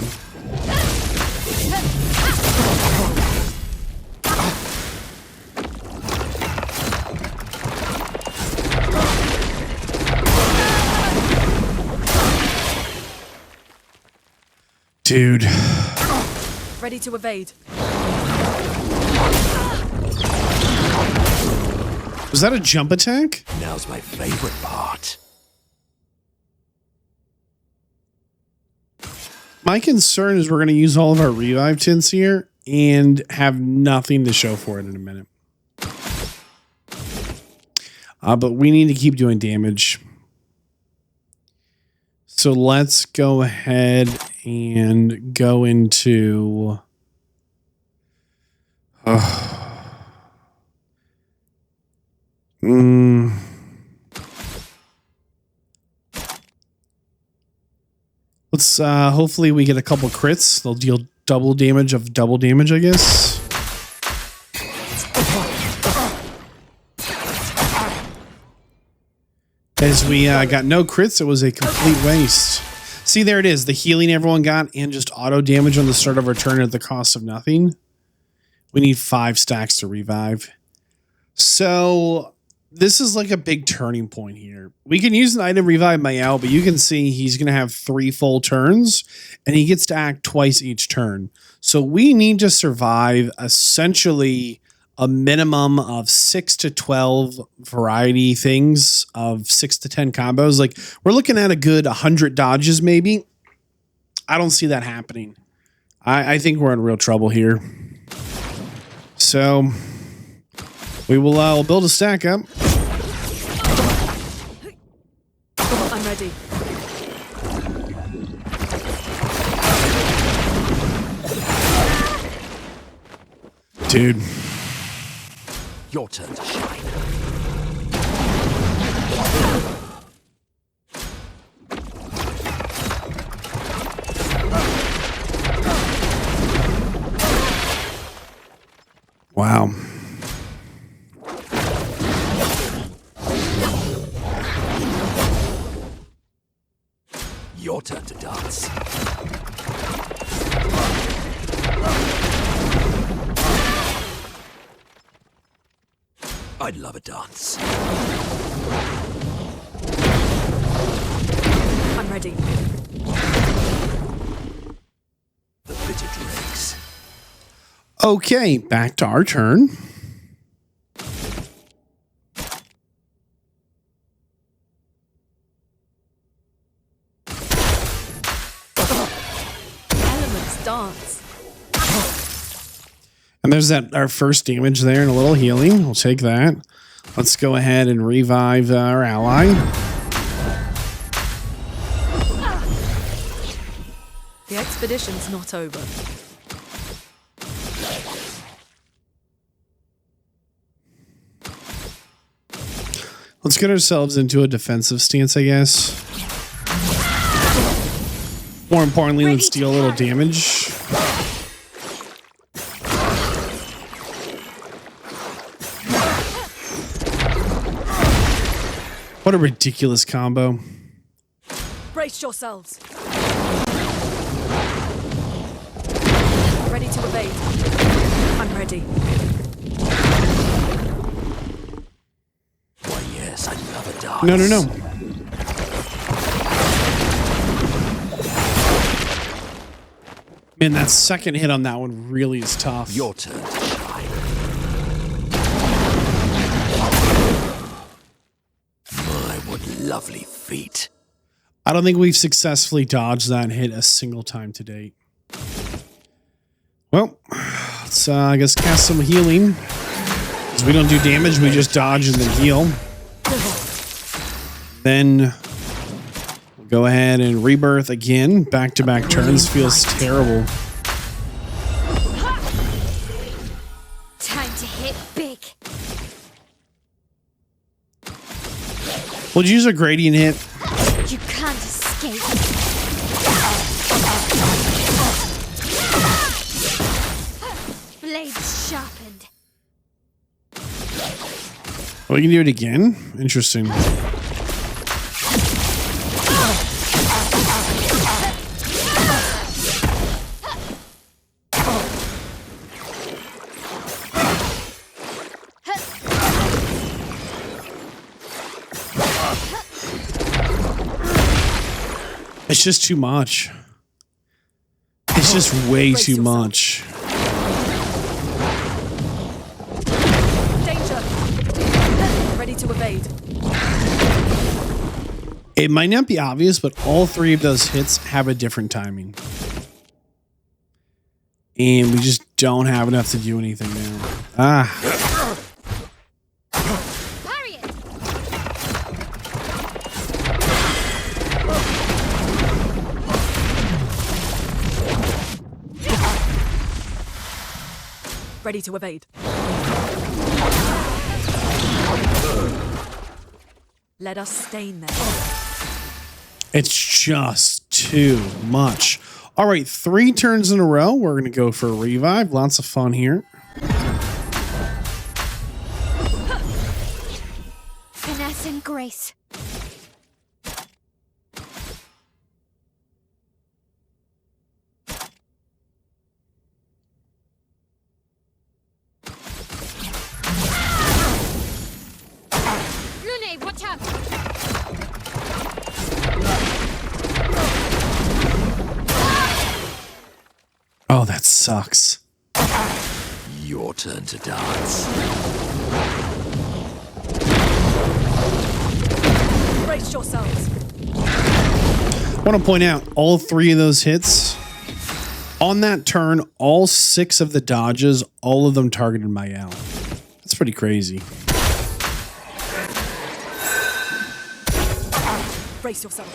Speaker 1: Dude.
Speaker 8: Ready to evade.
Speaker 1: Was that a jump attack?
Speaker 6: Now's my favorite part.
Speaker 1: My concern is we're going to use all of our revive tints here and have nothing to show for it in a minute. But we need to keep doing damage. So let's go ahead and go into... Let's hopefully we get a couple crits. They'll deal double damage of double damage, I guess. As we got no crits, it was a complete waste. See, there it is. The healing everyone got and just auto damage on the start of our turn at the cost of nothing. We need 5 stacks to revive. So this is like a big turning point here. We can use an item revive Mael, but you can see he's going to have 3 full turns and he gets to act twice each turn. So we need to survive essentially a minimum of 6 to 12 variety things of 6 to 10 combos. Like we're looking at a good 100 dodges maybe. I don't see that happening. I think we're in real trouble here. So we'll build a stack up.
Speaker 8: I'm ready.
Speaker 1: Dude.
Speaker 6: Your turn to shine.
Speaker 1: Wow.
Speaker 6: Your turn to dance. I'd love a dance.
Speaker 8: I'm ready.
Speaker 6: The bitter dregs.
Speaker 1: Okay, back to our turn.
Speaker 8: Elements dance.
Speaker 1: And there's our first damage there and a little healing. We'll take that. Let's go ahead and revive our ally.
Speaker 8: The expedition's not over.
Speaker 1: Let's get ourselves into a defensive stance, I guess. More importantly, let's deal a little damage. What a ridiculous combo.
Speaker 8: Brace yourselves. Ready to evade. I'm ready.
Speaker 6: Why, yes, I love a dance.
Speaker 1: No, no, no. Man, that second hit on that one really is tough.
Speaker 6: Your turn to shine. My, what lovely feet.
Speaker 1: I don't think we've successfully dodged that hit a single time to date. Well, let's, I guess, cast some healing. Because we don't do damage, we just dodge and then heal. Then we'll go ahead and rebirth again. Back-to-back turns feels terrible.
Speaker 4: Time to hit big.
Speaker 1: We'll use a gradient hit.
Speaker 4: You can't escape. Blades sharpened.
Speaker 1: Oh, we can do it again? Interesting. It's just too much. It's just way too much.
Speaker 8: Danger. Ready to evade.
Speaker 1: It might not be obvious, but all three of those hits have a different timing. And we just don't have enough to do anything now. Ah.
Speaker 4: Parry it.
Speaker 8: Ready to evade. Let us stain them.
Speaker 1: It's just too much. All right, 3 turns in a row. We're going to go for a revive. Lots of fun here.
Speaker 4: Finesse and grace. Lune, watch out!
Speaker 1: Oh, that sucks.
Speaker 6: Your turn to dance.
Speaker 8: Brace yourselves.
Speaker 1: I want to point out all 3 of those hits. On that turn, all 6 of the dodges, all of them targeted my L. That's pretty crazy.
Speaker 8: Brace yourselves.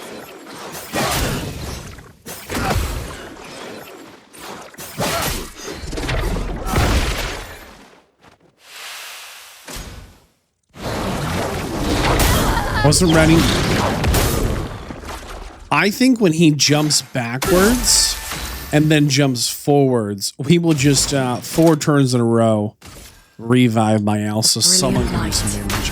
Speaker 1: Wasn't ready. I think when he jumps backwards and then jumps forwards, we will just 4 turns in a row revive my L so someone can do some damage.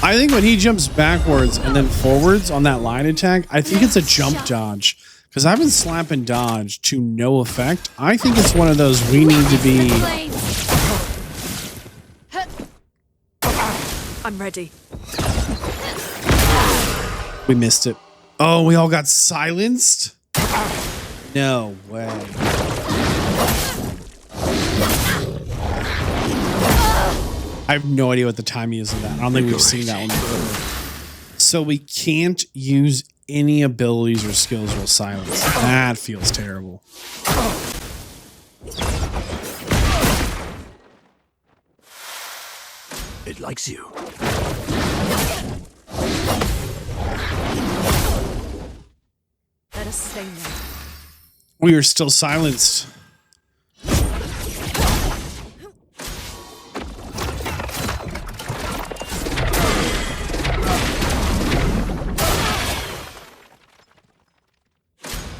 Speaker 1: I think when he jumps backwards and then forwards on that line attack, I think it's a jump dodge. Because I've been slapping dodge to no effect. I think it's one of those we need to be...
Speaker 8: I'm ready.
Speaker 1: We missed it. Oh, we all got silenced? No way. I have no idea what the timing is of that. I don't think we've seen that one before. So we can't use any abilities or skills while silenced. That feels terrible.
Speaker 6: It likes you.
Speaker 8: Let us stain them.
Speaker 1: We are still silenced.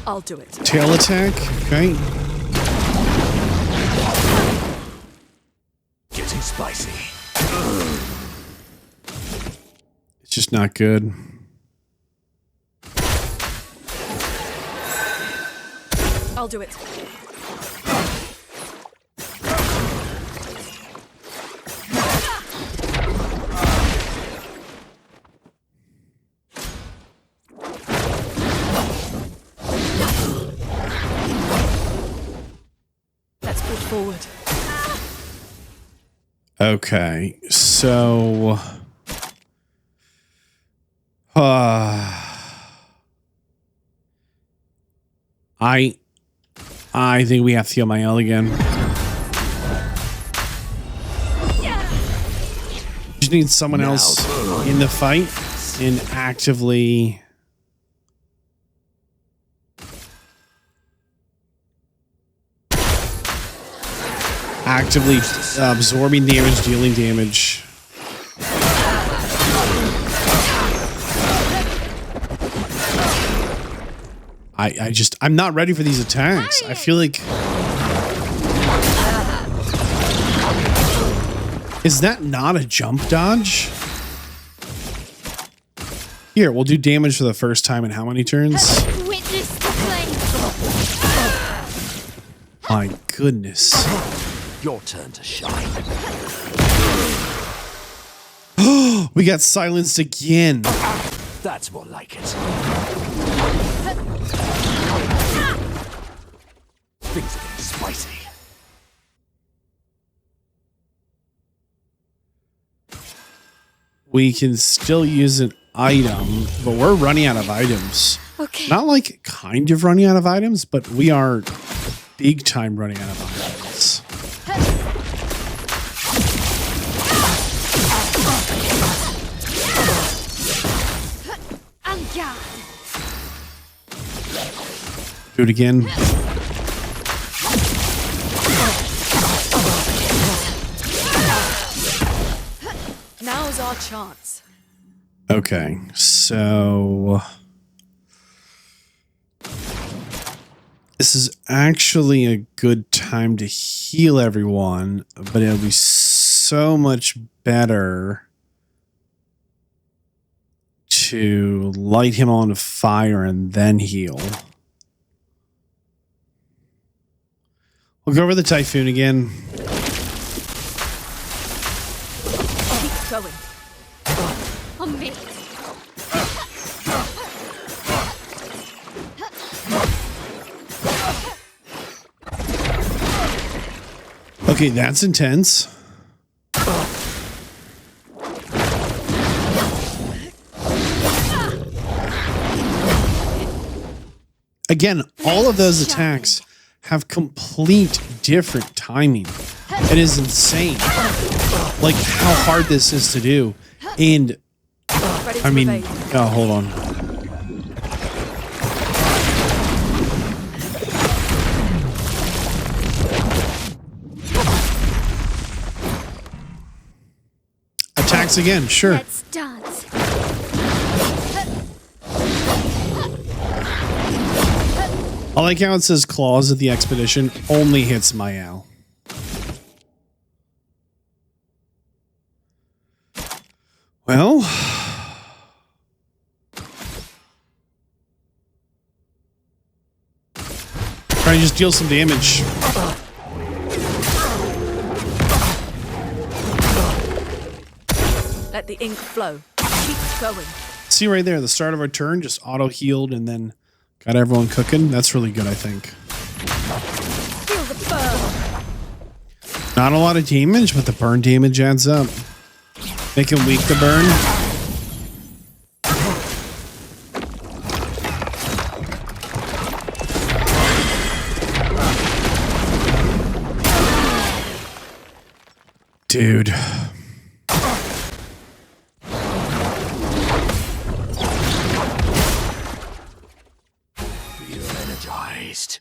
Speaker 8: I'll do it.
Speaker 1: Tail attack. Okay.
Speaker 6: Getting spicy.
Speaker 1: It's just not good.
Speaker 8: I'll do it. Let's push forward.
Speaker 1: Okay, so I think we have to heal my L again. Just need someone else in the fight and actively absorbing damage, dealing damage. I'm not ready for these attacks. I feel like... Is that not a jump dodge? Here, we'll do damage for the first time in how many turns?
Speaker 4: Witness the flame.
Speaker 1: My goodness.
Speaker 6: Your turn to shine.
Speaker 1: We got silenced again.
Speaker 6: That's more like it. Things are getting spicy.
Speaker 1: We can still use an item, but we're running out of items.
Speaker 4: Okay.
Speaker 1: Not like kind of running out of items, but we are big time running out of items. Do it again.
Speaker 8: Now's our chance.
Speaker 1: Okay, so this is actually a good time to heal everyone, but it'll be so much better to light him on fire and then heal. We'll go over the Typhoon again.
Speaker 8: Keep going.
Speaker 4: On me.
Speaker 1: Okay, that's intense. Again, all of those attacks have complete different timing. It is insane. Like how hard this is to do. And I mean, oh, hold on. Attacks again, sure.
Speaker 4: Let's dance.
Speaker 1: I like how it says claws at the expedition only hits my Al. Well, try and just deal some damage.
Speaker 8: Let the ink flow. Keep going.
Speaker 1: See right there, the start of our turn just auto healed and then got everyone cooking. That's really good, I think.
Speaker 8: Feel the burn.
Speaker 1: Not a lot of damage, but the burn damage adds up. Make him weak to burn. Dude.
Speaker 6: Feel energized.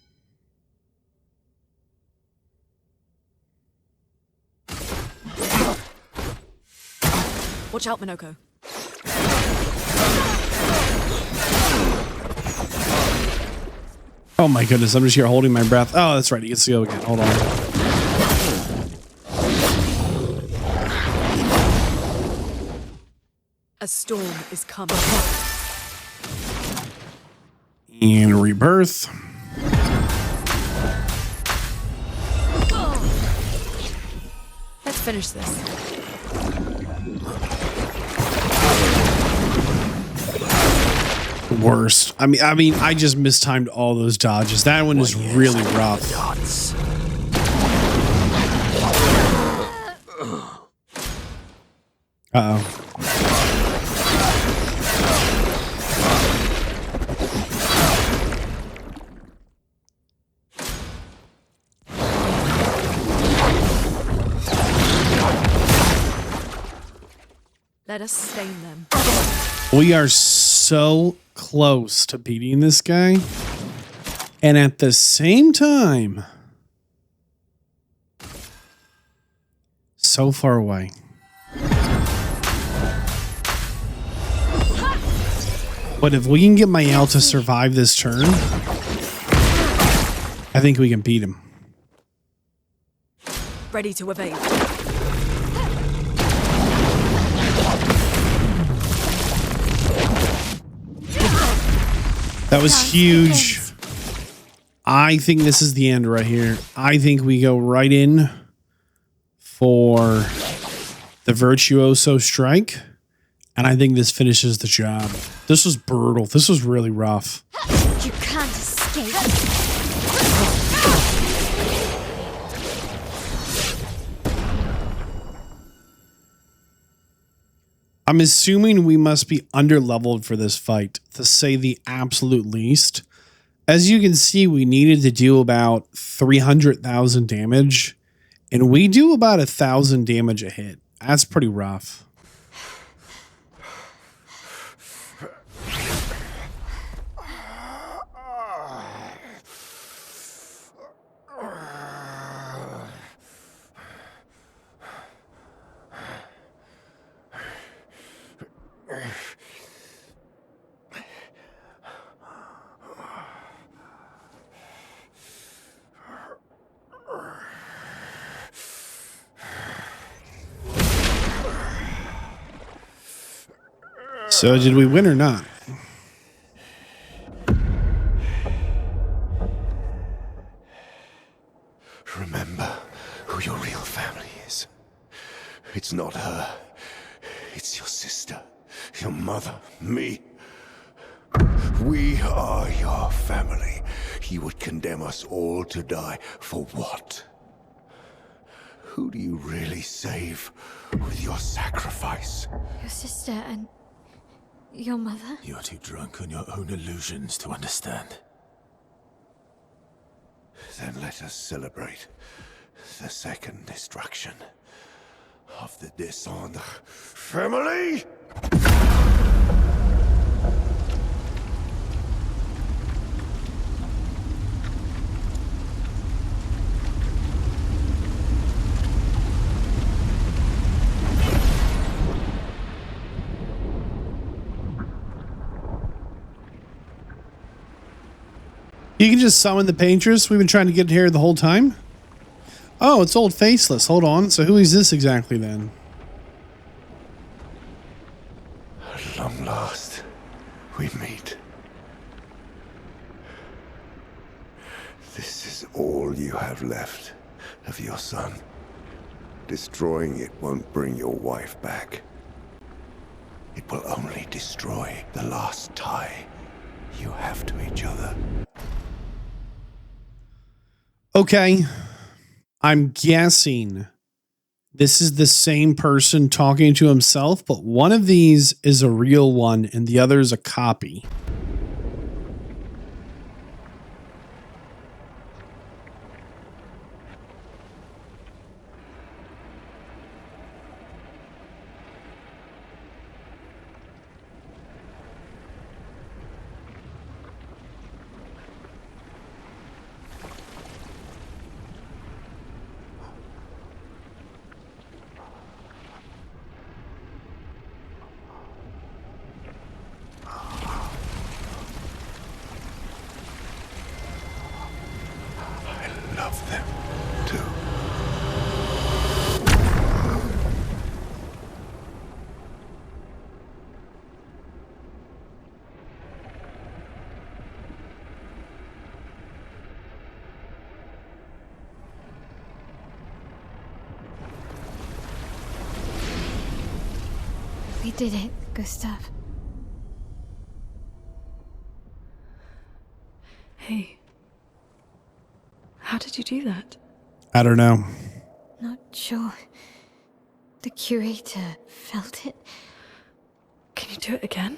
Speaker 8: Watch out, Minoko.
Speaker 1: Oh my goodness, I'm just here holding my breath. Oh, that's right. He gets to go again. Hold on.
Speaker 8: A storm is coming.
Speaker 1: And rebirth.
Speaker 8: Let's finish this.
Speaker 1: Worst. I mean, I just mistimed all those dodges. That one is really rough. Uh-oh.
Speaker 8: Let us stain them.
Speaker 1: We are so close to beating this guy. And at the same time, so far away. But if we can get Mael to survive this turn, I think we can beat him.
Speaker 8: Ready to evade.
Speaker 1: That was huge. I think this is the end right here. I think we go right in for the Virtuoso Strike. And I think this finishes the job. This was brutal. This was really rough.
Speaker 4: You can't escape.
Speaker 1: I'm assuming we must be under-leveled for this fight, to say the absolute least. As you can see, we needed to do about 300,000 damage, and we do about 1,000 damage a hit. That's pretty rough. So did we win or not?
Speaker 7: Remember who your real family is. It's not her. It's your sister, your mother, me. We are your family. You would condemn us all to die for what? Who do you really save with your sacrifice?
Speaker 4: Your sister and your mother?
Speaker 6: You're too drunk on your own illusions to understand.
Speaker 7: Then let us celebrate the second destruction of the Descendre family!
Speaker 1: You can just summon the Paintress. We've been trying to get here the whole time. Oh, it's old Faceless. Hold on. So who is this exactly then?
Speaker 7: At long last, we meet. This is all you have left of your son. Destroying it won't bring your wife back. It will only destroy the last tie you have to each other.
Speaker 1: Okay. I'm guessing this is the same person talking to himself, but one of these is a real one and the other is a copy.
Speaker 4: We did it, Gustav.
Speaker 8: Hey. How did you do that?
Speaker 1: I don't know.
Speaker 4: Not sure. The curator felt it.
Speaker 8: Can you do it again?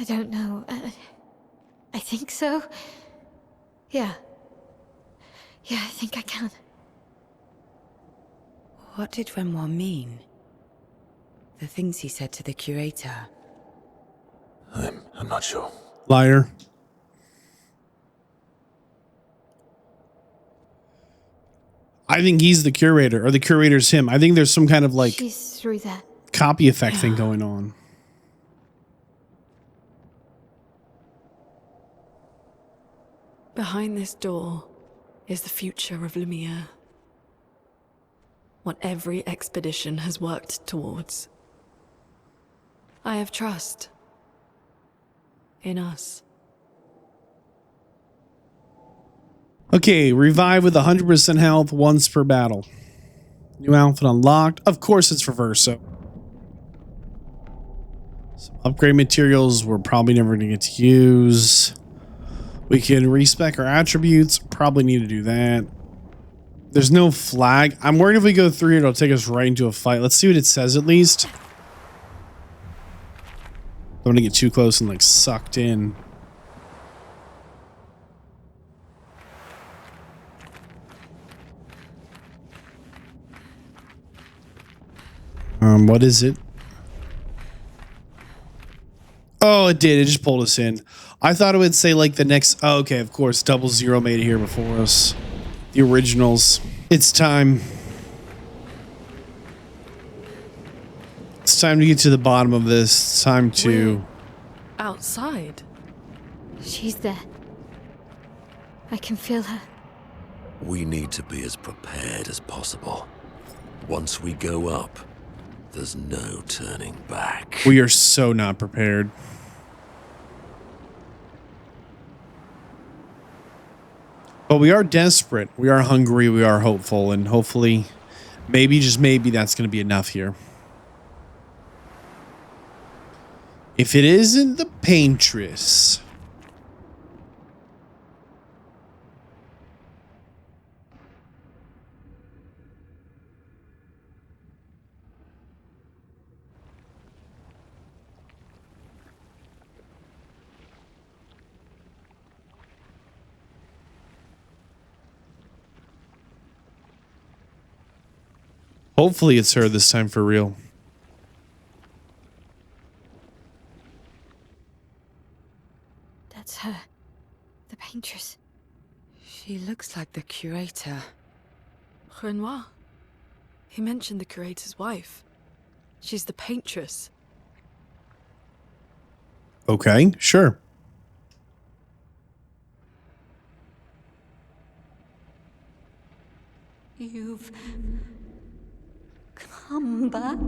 Speaker 4: I don't know. I think so. Yeah. Yeah, I think I can.
Speaker 3: What did Renoir mean? The things he said to the curator.
Speaker 6: I'm not sure.
Speaker 1: Liar. I think he's the curator, or the curator's him. I think there's some kind of like
Speaker 4: She's through there.
Speaker 1: copy effect thing going on.
Speaker 8: Behind this door is the future of Lumiere. What every expedition has worked towards. I have trust in us.
Speaker 1: Okay, revive with 100% health once per battle. New outfit unlocked. Of course it's reverse, so. Some upgrade materials we're probably never going to get to use. We can respec our attributes. Probably need to do that. There's no flag. I'm worried if we go through it, it'll take us right into a fight. Let's see what it says at least. Don't want to get too close and like sucked in. What is it? Oh, it did. It just pulled us in. I thought it would say like the next. Oh, okay, of course. 00 made it here before us. The originals. It's time. It's time to get to the bottom of this. It's time to.
Speaker 8: We're outside.
Speaker 4: She's there. I can feel her.
Speaker 9: We need to be as prepared as possible. Once we go up, there's no turning back.
Speaker 1: We are so not prepared. But we are desperate. We are hungry. We are hopeful. And hopefully, maybe, just maybe, that's going to be enough here. If it isn't the Paintress. Hopefully it's her this time for real.
Speaker 4: That's her. The Paintress.
Speaker 3: She looks like the curator.
Speaker 8: Renoir. He mentioned the curator's wife. She's the Paintress.
Speaker 1: Okay, sure.
Speaker 2: You've come back.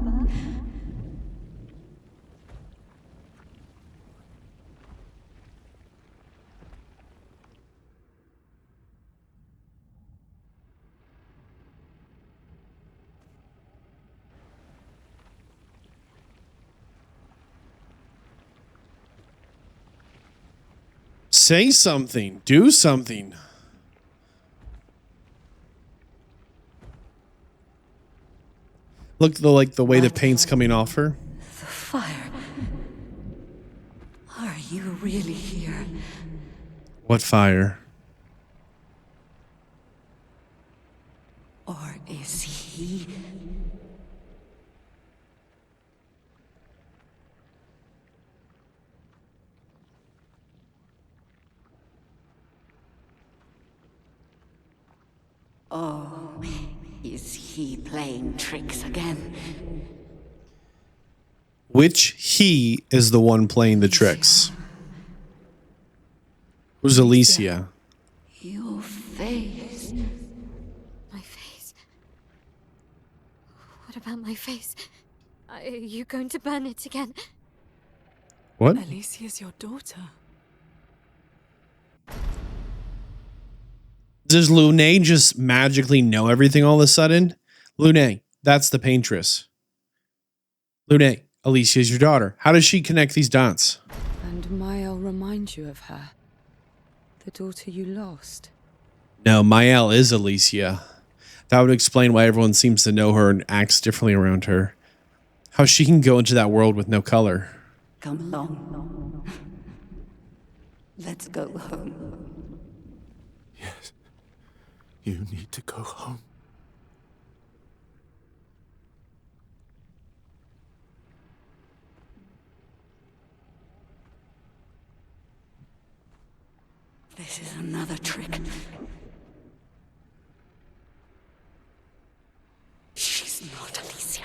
Speaker 1: Say something. Do something. Look the way the paint's coming off her.
Speaker 2: The fire. Are you really here?
Speaker 1: What fire?
Speaker 2: Or is he? Oh, is he playing tricks again?
Speaker 1: Which he is the one playing the tricks? Who's Alicia?
Speaker 2: Your face.
Speaker 4: My face. What about my face? Are you going to burn it again?
Speaker 1: What?
Speaker 8: Alicia's your daughter.
Speaker 1: Does Lune just magically know everything all of a sudden? Lune, that's the Paintress. Lune, Alicia is your daughter. How does she connect these dots?
Speaker 3: And Mael reminds you of her. The daughter you lost.
Speaker 1: No, Mael is Alicia. That would explain why everyone seems to know her and acts differently around her. How she can go into that world with no color.
Speaker 2: Come along. Let's go home.
Speaker 6: Yes. You need to go home.
Speaker 2: This is another trick. She's not Alicia.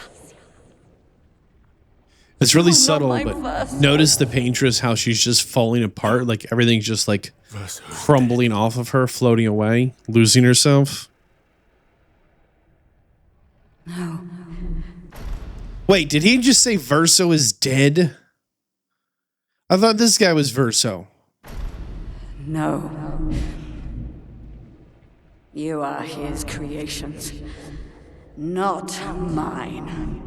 Speaker 1: It's really
Speaker 2: Oh, not
Speaker 1: subtle,
Speaker 2: my
Speaker 1: but
Speaker 2: Verso.
Speaker 1: notice the Paintress, how she's just falling apart. Like everything's just like
Speaker 6: Verso.
Speaker 1: crumbling off of her, floating away, losing herself.
Speaker 2: No.
Speaker 1: Wait, did he just say Verso is dead? I thought this guy was Verso.
Speaker 2: No. You are his creations, not mine.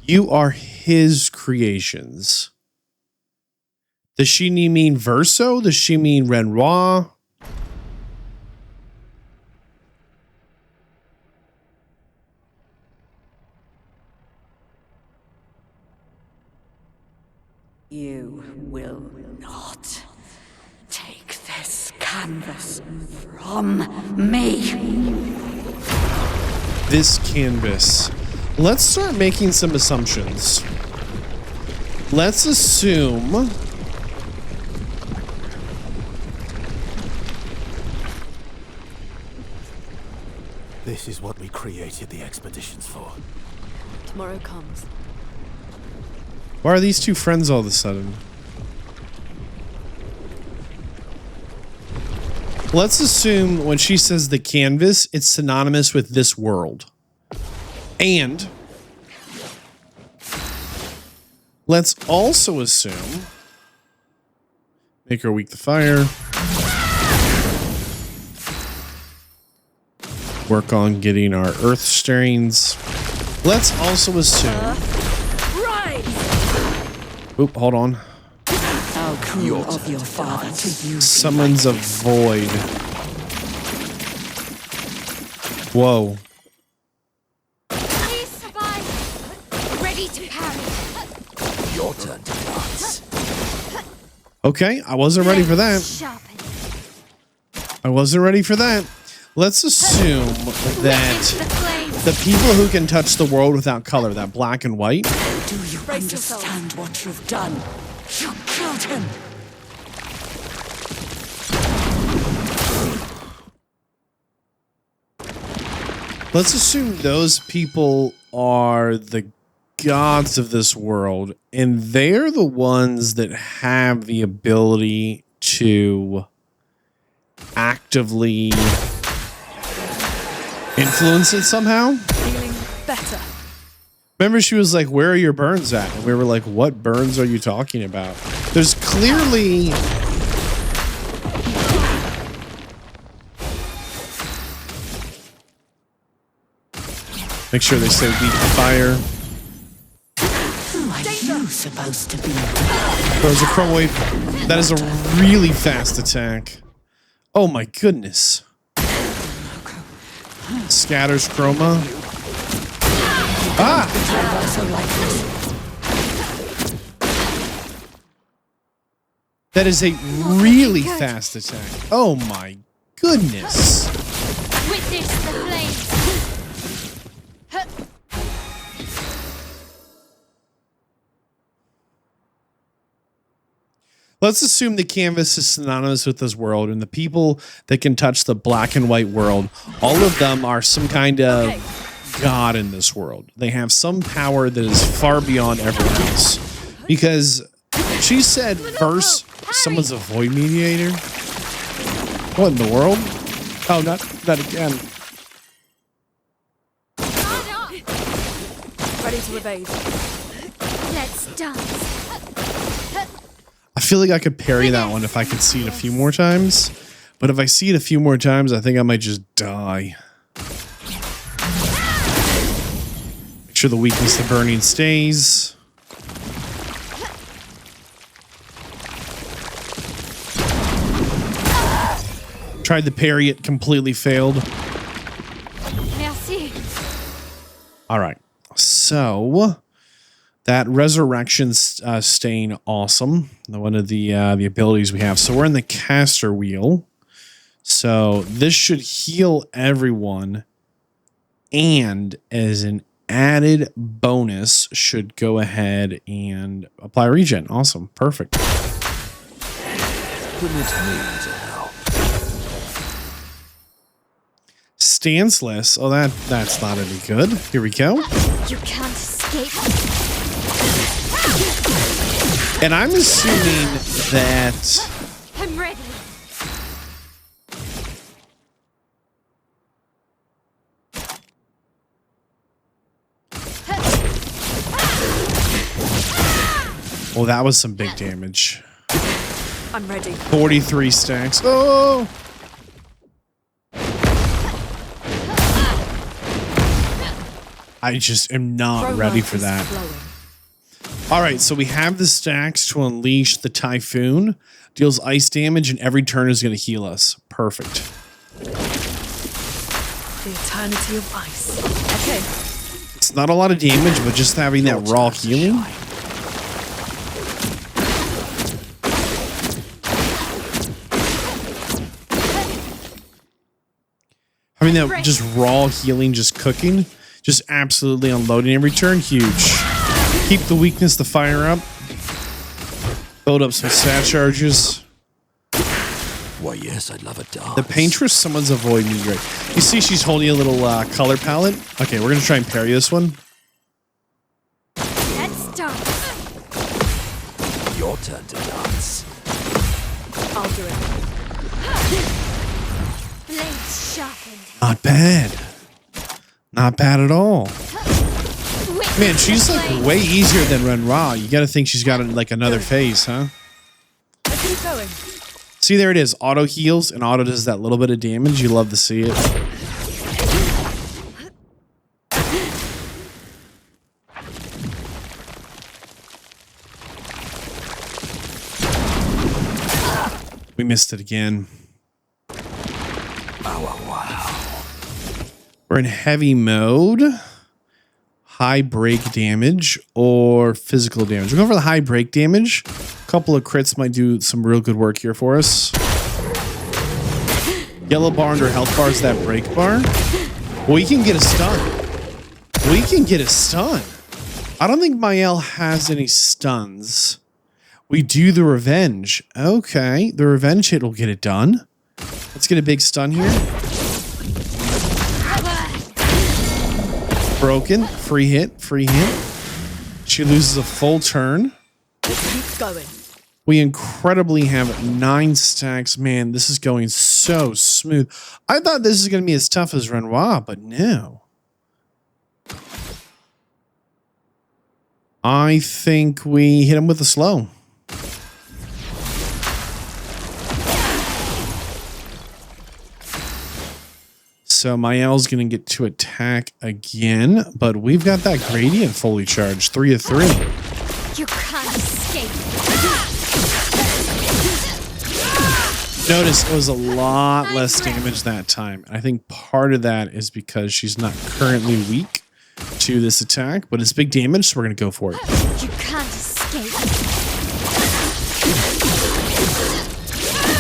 Speaker 1: You are his creations. Does she mean Verso? Does she mean Renoir?
Speaker 2: You will not take this canvas from me.
Speaker 1: This canvas. Let's start making some assumptions. Let's assume
Speaker 6: This is what we created the expeditions for.
Speaker 8: Tomorrow comes.
Speaker 1: why are these two friends all of a sudden? Let's assume when she says the canvas, it's synonymous with this world. And let's also assume, make her weak the fire. Work on getting our earth strains. Let's also assume. Oop, hold on.
Speaker 2: How cruel of your father to use
Speaker 1: Summons a void. Whoa.
Speaker 4: Please survive. Ready to parry.
Speaker 9: Your turn to dance.
Speaker 1: Okay, I wasn't ready for that.
Speaker 4: Sharpen.
Speaker 1: I wasn't ready for that. Let's assume that
Speaker 4: The flames.
Speaker 1: the people who can touch the world without color, that black and white,
Speaker 2: Do you understand what you've done? You killed him.
Speaker 1: let's assume those people are the gods of this world, and they're the ones that have the ability to actively influence it somehow.
Speaker 8: Feeling better.
Speaker 1: Remember, she was like, where are your burns at? And we were like, what burns are you talking about? There's clearly... Make sure they stay deep to fire.
Speaker 2: Who are you supposed to be?
Speaker 1: Throws a chrome wave. That is a really fast attack. Oh my goodness. Scatters chroma. Ah! That is a really fast attack. Oh my goodness.
Speaker 4: Witness the flames.
Speaker 1: Let's assume the canvas is synonymous with this world, and the people that can touch the black and white world, all of them are some kind of god in this world. They have some power that is far beyond everyone else. Because she said first, someone's a void mediator. What in the world? Oh, not again.
Speaker 8: Ready to evade.
Speaker 4: Let's dance.
Speaker 1: I feel like I could parry that one if I could see it a few more times. But if I see it a few more times, I think I might just die. sure the weakness to burning stays. Tried to parry it, completely failed.
Speaker 4: Merci.
Speaker 1: All right. So that resurrection stain, awesome. One of the abilities we have. So we're in the caster wheel. So this should heal everyone, and as an added bonus, should go ahead and apply regen. Awesome, perfect.
Speaker 9: Permit me to help.
Speaker 1: Stanceless. Oh, that's not any good. Here we go.
Speaker 4: You can't escape.
Speaker 1: And I'm assuming that
Speaker 4: I'm ready.
Speaker 1: oh, that was some big damage.
Speaker 8: I'm ready.
Speaker 1: 43 stacks. Oh! I just am not ready for that. All right, so we have the stacks to unleash the Typhoon. Deals ice damage, and every turn is going to heal us. Perfect.
Speaker 8: The eternity of ice. Okay.
Speaker 1: It's not a lot of damage, but just having that raw healing. Having that just raw healing, just cooking, just absolutely unloading every turn, huge. Keep the weakness to fire up. Build up some stat charges.
Speaker 9: Why, yes, I'd love a dance.
Speaker 1: The Paintress, someone's avoiding me great. You see she's holding a little color palette? Okay, we're going to try and parry this one.
Speaker 4: Let's start.
Speaker 9: Your turn to dance.
Speaker 8: I'll do it.
Speaker 4: Blades sharpened.
Speaker 1: Not bad. Not bad at all. Man, she's like way easier than Renra. You got to think she's got like another phase, huh?
Speaker 8: Let's keep going.
Speaker 1: See, there it is. Auto heals and auto does that little bit of damage. You love to see it. We missed it again.
Speaker 9: Wow.
Speaker 1: We're in heavy mode. High break damage or physical damage. We're going for the high break damage. A couple of crits might do some real good work here for us. Yellow bar under health bar is that break bar. We can get a stun. We can get a stun. I don't think Mael has any stuns. We do the revenge. Okay, the revenge hit will get it done. Let's get a big stun here. Broken. Free hit. Free hit. She loses a full turn.
Speaker 8: Keep going.
Speaker 1: We incredibly have 9 stacks. Man, this is going so smooth. I thought this is going to be as tough as Renoir, but no. I think we hit him with a slow. So Mael's going to get to attack again, but we've got that gradient fully charged. 3 of 3.
Speaker 4: You can't escape.
Speaker 1: Notice it was a lot less damage that time. I think part of that is because she's not currently weak to this attack, but it's big damage, so we're going to go for it.
Speaker 4: You can't escape.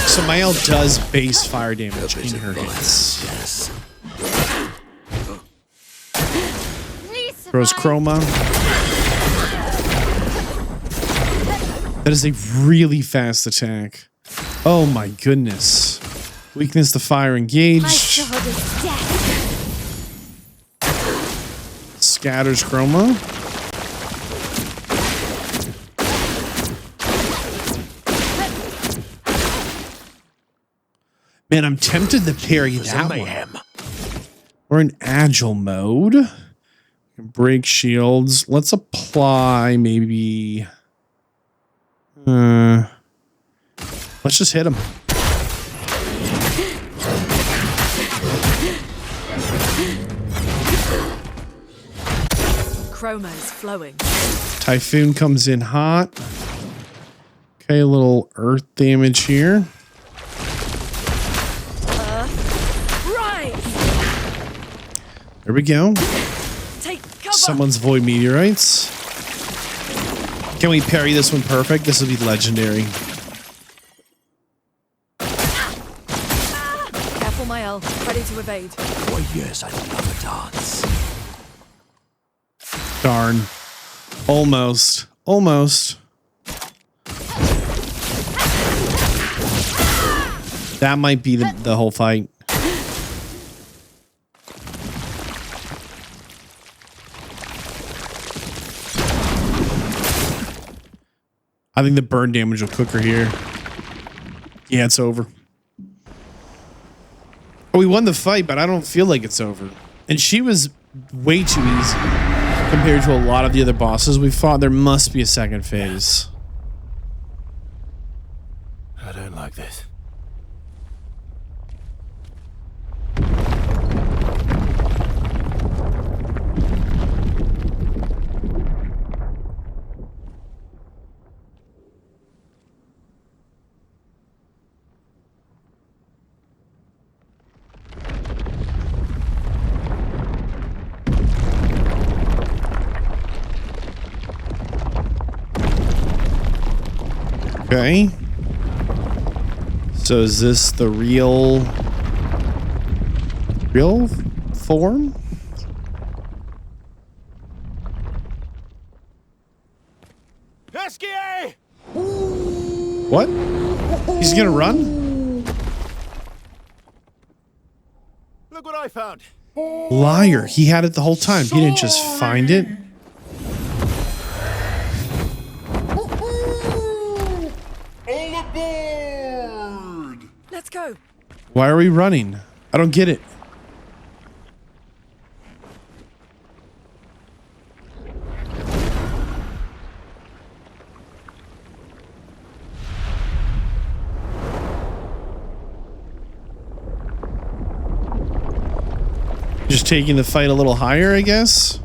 Speaker 1: So Mael does base fire damage in her hits.
Speaker 9: Yes.
Speaker 1: Throws Chroma. That is a really fast attack. Oh my goodness. Weakness to fire engaged.
Speaker 4: My sword is death.
Speaker 1: Scatters Chroma. Man, I'm tempted to parry that one. We're in agile mode. Break shields. Let's apply maybe... let's just hit him.
Speaker 8: Chroma's flowing.
Speaker 1: Typhoon comes in hot. Okay, a little earth damage here.
Speaker 8: Rise!
Speaker 1: There we go.
Speaker 8: Take cover!
Speaker 1: Someone's void meteorites. Can we parry this one perfect? This will be legendary.
Speaker 8: Careful, Mael. Ready to evade.
Speaker 9: Why, yes, I love a dance.
Speaker 1: Darn. Almost. Almost. That might be the whole fight. I think the burn damage will cook her here. Yeah, it's over. Oh, we won the fight, but I don't feel like it's over. And she was way too easy compared to a lot of the other bosses we fought. There must be a second phase.
Speaker 6: I don't like this.
Speaker 1: Okay. So is this the real form?
Speaker 6: Esquier!
Speaker 1: What? He's gonna run?
Speaker 6: Look what I found.
Speaker 1: Liar. He had it the whole time. He didn't just find it.
Speaker 5: All aboard!
Speaker 8: Let's go.
Speaker 1: Why are we running? I don't get it. Just taking the fight a little higher, I guess.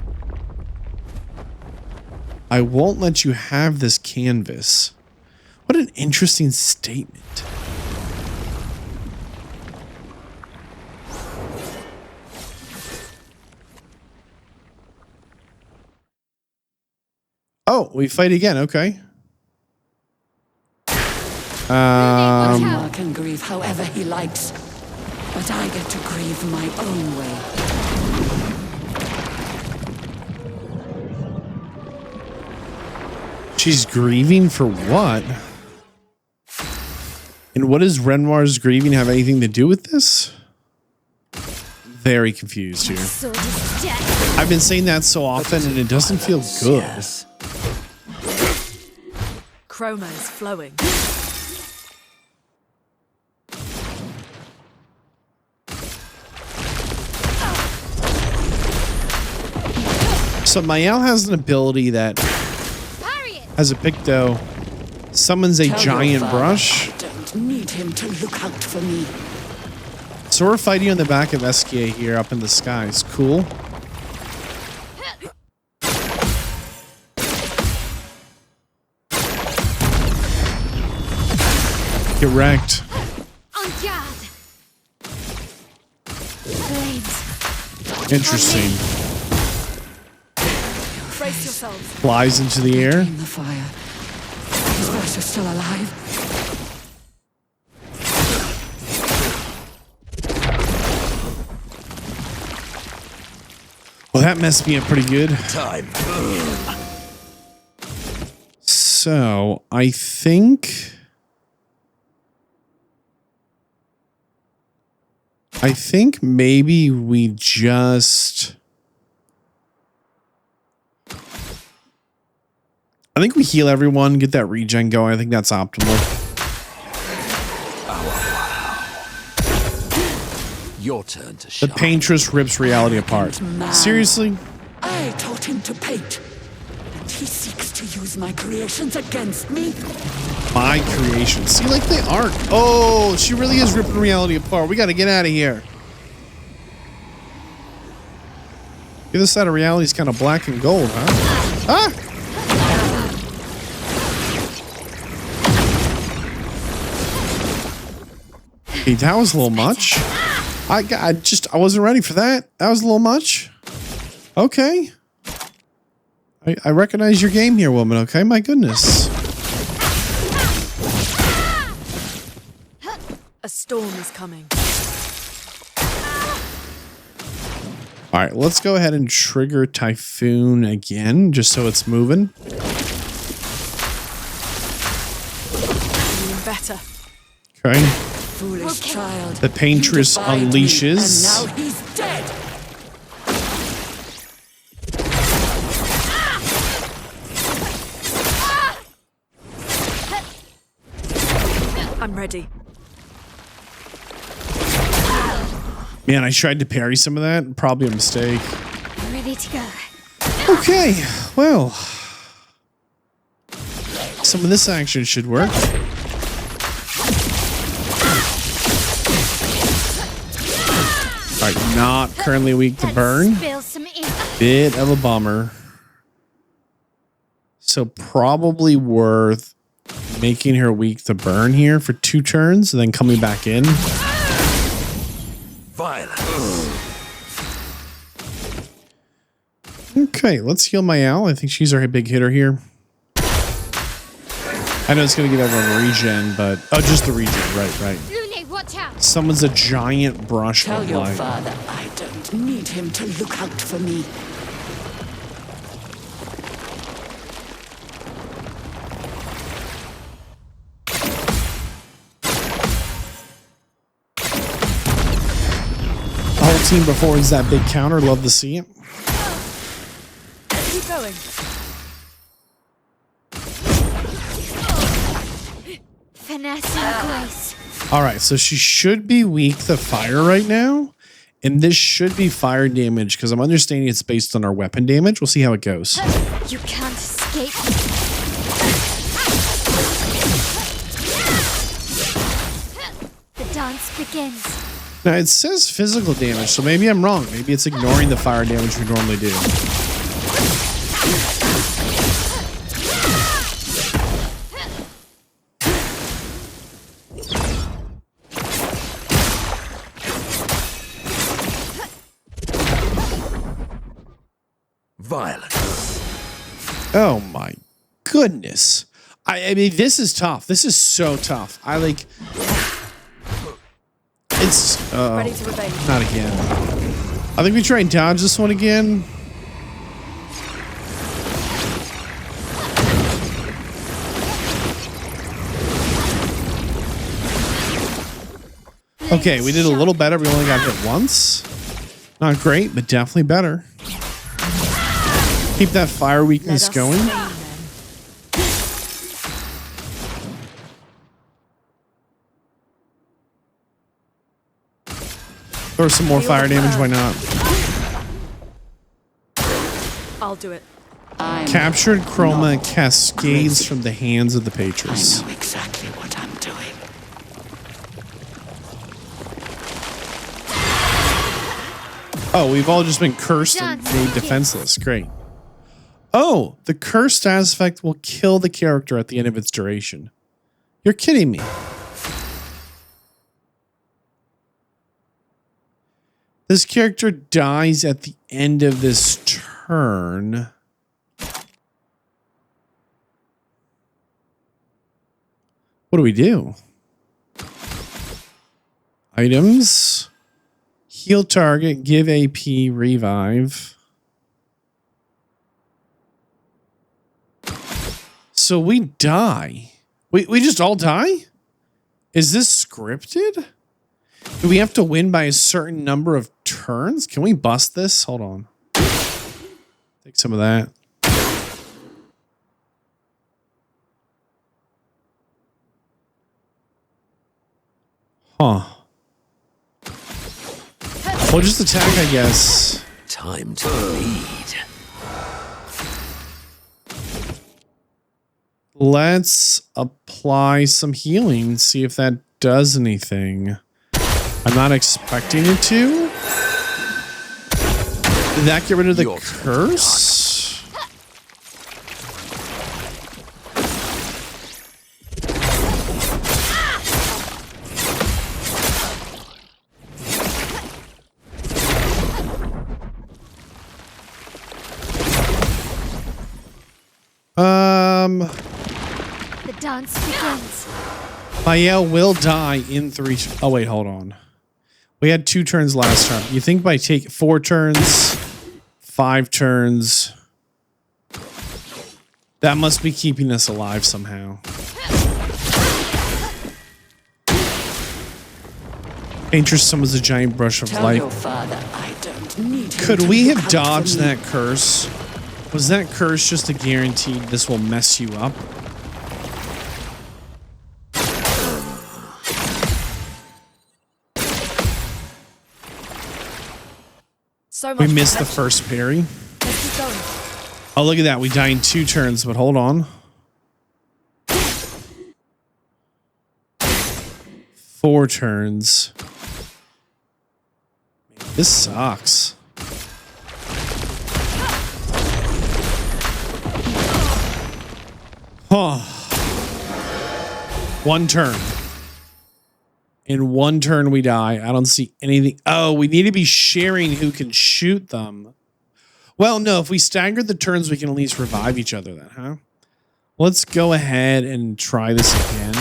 Speaker 1: I won't let you have this canvas. What an interesting statement. Oh, we fight again. Okay.
Speaker 2: Mark can grieve however he likes, but I get to grieve my own way.
Speaker 1: She's grieving for what? And what does Renoir's grieving have anything to do with this? Very confused here. I've been saying that so often and it doesn't feel good.
Speaker 9: Yes.
Speaker 8: Chroma's flowing.
Speaker 1: So Mael has an ability that has a picto, summons a giant brush.
Speaker 2: I don't need him to look out for me.
Speaker 1: So we're fighting on the back of Esquier here up in the skies. Cool. Get wrecked.
Speaker 4: On guard. Flames.
Speaker 1: Interesting.
Speaker 8: Brace yourselves.
Speaker 1: Flies into the air.
Speaker 2: In the fire. His voice is still alive.
Speaker 1: Well, that messed me up pretty good.
Speaker 9: Time.
Speaker 1: So I think maybe we just. I think we heal everyone, get that regen going. I think that's optimal.
Speaker 9: Your turn to
Speaker 1: The
Speaker 9: shine.
Speaker 1: Paintress rips reality apart. Seriously?
Speaker 2: I taught him to paint, and he seeks to use my creations against me.
Speaker 1: My creation. See, like they aren't. Oh, she really is ripping reality apart. We got to get out of here. The other side of reality is kind of black and gold, huh? Ah! Hey, that was a little much. I wasn't ready for that. That was a little much. Okay. I recognize your game here, woman, okay? My goodness.
Speaker 8: A storm is coming.
Speaker 1: All right, let's go ahead and trigger Typhoon again, just so it's moving.
Speaker 8: Feeling better.
Speaker 1: Okay.
Speaker 8: Foolish child.
Speaker 1: The Paintress unleashes.
Speaker 8: And now he's dead. I'm ready.
Speaker 1: Man, I tried to parry some of that. Probably a mistake.
Speaker 4: I'm ready to go.
Speaker 1: Okay, well. Some of this action should work. Alright, not currently weak to burn.
Speaker 4: Spill some ink.
Speaker 1: Bit of a bummer. So probably worth making her weak to burn here for 2 turns and then coming back in.
Speaker 9: Violence.
Speaker 1: Okay, let's heal my Al. I think she's our big hitter here. I know it's going to give everyone regen, but... Oh, just the regen. Right.
Speaker 4: Lune, watch out.
Speaker 1: Someone's a giant brush
Speaker 2: Tell
Speaker 1: of
Speaker 2: your
Speaker 1: light.
Speaker 2: father I don't need him to look out for me.
Speaker 1: The whole team before is that big counter. Love to see it.
Speaker 8: Keep going.
Speaker 4: Finesse and grace.
Speaker 1: All right, so she should be weak to fire right now. And this should be fire damage because I'm understanding it's based on our weapon damage. We'll see how it goes.
Speaker 4: You can't escape. The dance begins.
Speaker 1: Now, it says physical damage, so maybe I'm wrong. Maybe it's ignoring the fire damage we normally do.
Speaker 9: Violence.
Speaker 1: Oh my goodness. I mean, this is tough. This is so tough. It's
Speaker 8: Ready to evade.
Speaker 1: not again. I think we try and dodge this one again. Okay, we did a little better. We only got hit once. Not great, but definitely better. Keep that fire weakness going. Throw some more fire damage, why not?
Speaker 8: I'll do it.
Speaker 1: Captured Chroma cascades from the hands of the Paintress.
Speaker 2: I know exactly what I'm doing.
Speaker 1: Oh, we've all just been cursed and made defenseless. Great. Oh, the curse status effect will kill the character at the end of its duration. You're kidding me. This character dies at the end of this turn. What do we do? Items. Heal target, give AP, revive. So we die. We just all die? Is this scripted? Do we have to win by a certain number of turns? Can we bust this? Hold on. Take some of that. Huh. Well, just attack, I guess.
Speaker 9: Time to lead.
Speaker 1: Let's apply some healing, see if that does anything. I'm not expecting it to. Did that get rid of the curse?
Speaker 4: The dance begins.
Speaker 1: Mael will die in 3. Oh wait, hold on. We had 2 turns last turn. You think by take 4 turns, 5 turns, that must be keeping us alive somehow. Paintress summons a giant brush of
Speaker 2: Tell
Speaker 1: light.
Speaker 2: your father I don't need him
Speaker 1: Could
Speaker 2: to
Speaker 1: we
Speaker 2: look
Speaker 1: have
Speaker 2: out
Speaker 1: dodged
Speaker 2: for me.
Speaker 1: that curse? Was that curse just a guaranteed this will mess you up?
Speaker 8: So
Speaker 1: We
Speaker 8: much
Speaker 1: missed the
Speaker 8: protection.
Speaker 1: first parry.
Speaker 8: Let's keep going.
Speaker 1: Oh, look at that. We die in 2 turns, but hold on. 4 turns. This sucks. Oh. 1 turn. In 1 turn we die. I don't see anything. Oh, we need to be sharing who can shoot them. Well, no, if we stagger the turns, we can at least revive each other then, huh? Let's go ahead and try this again.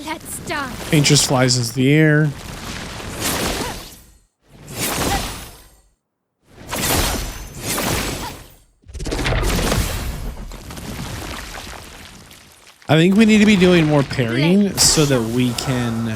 Speaker 4: Let's dance.
Speaker 1: Paintress flies into the air. I think we need to be doing more parrying so that we can...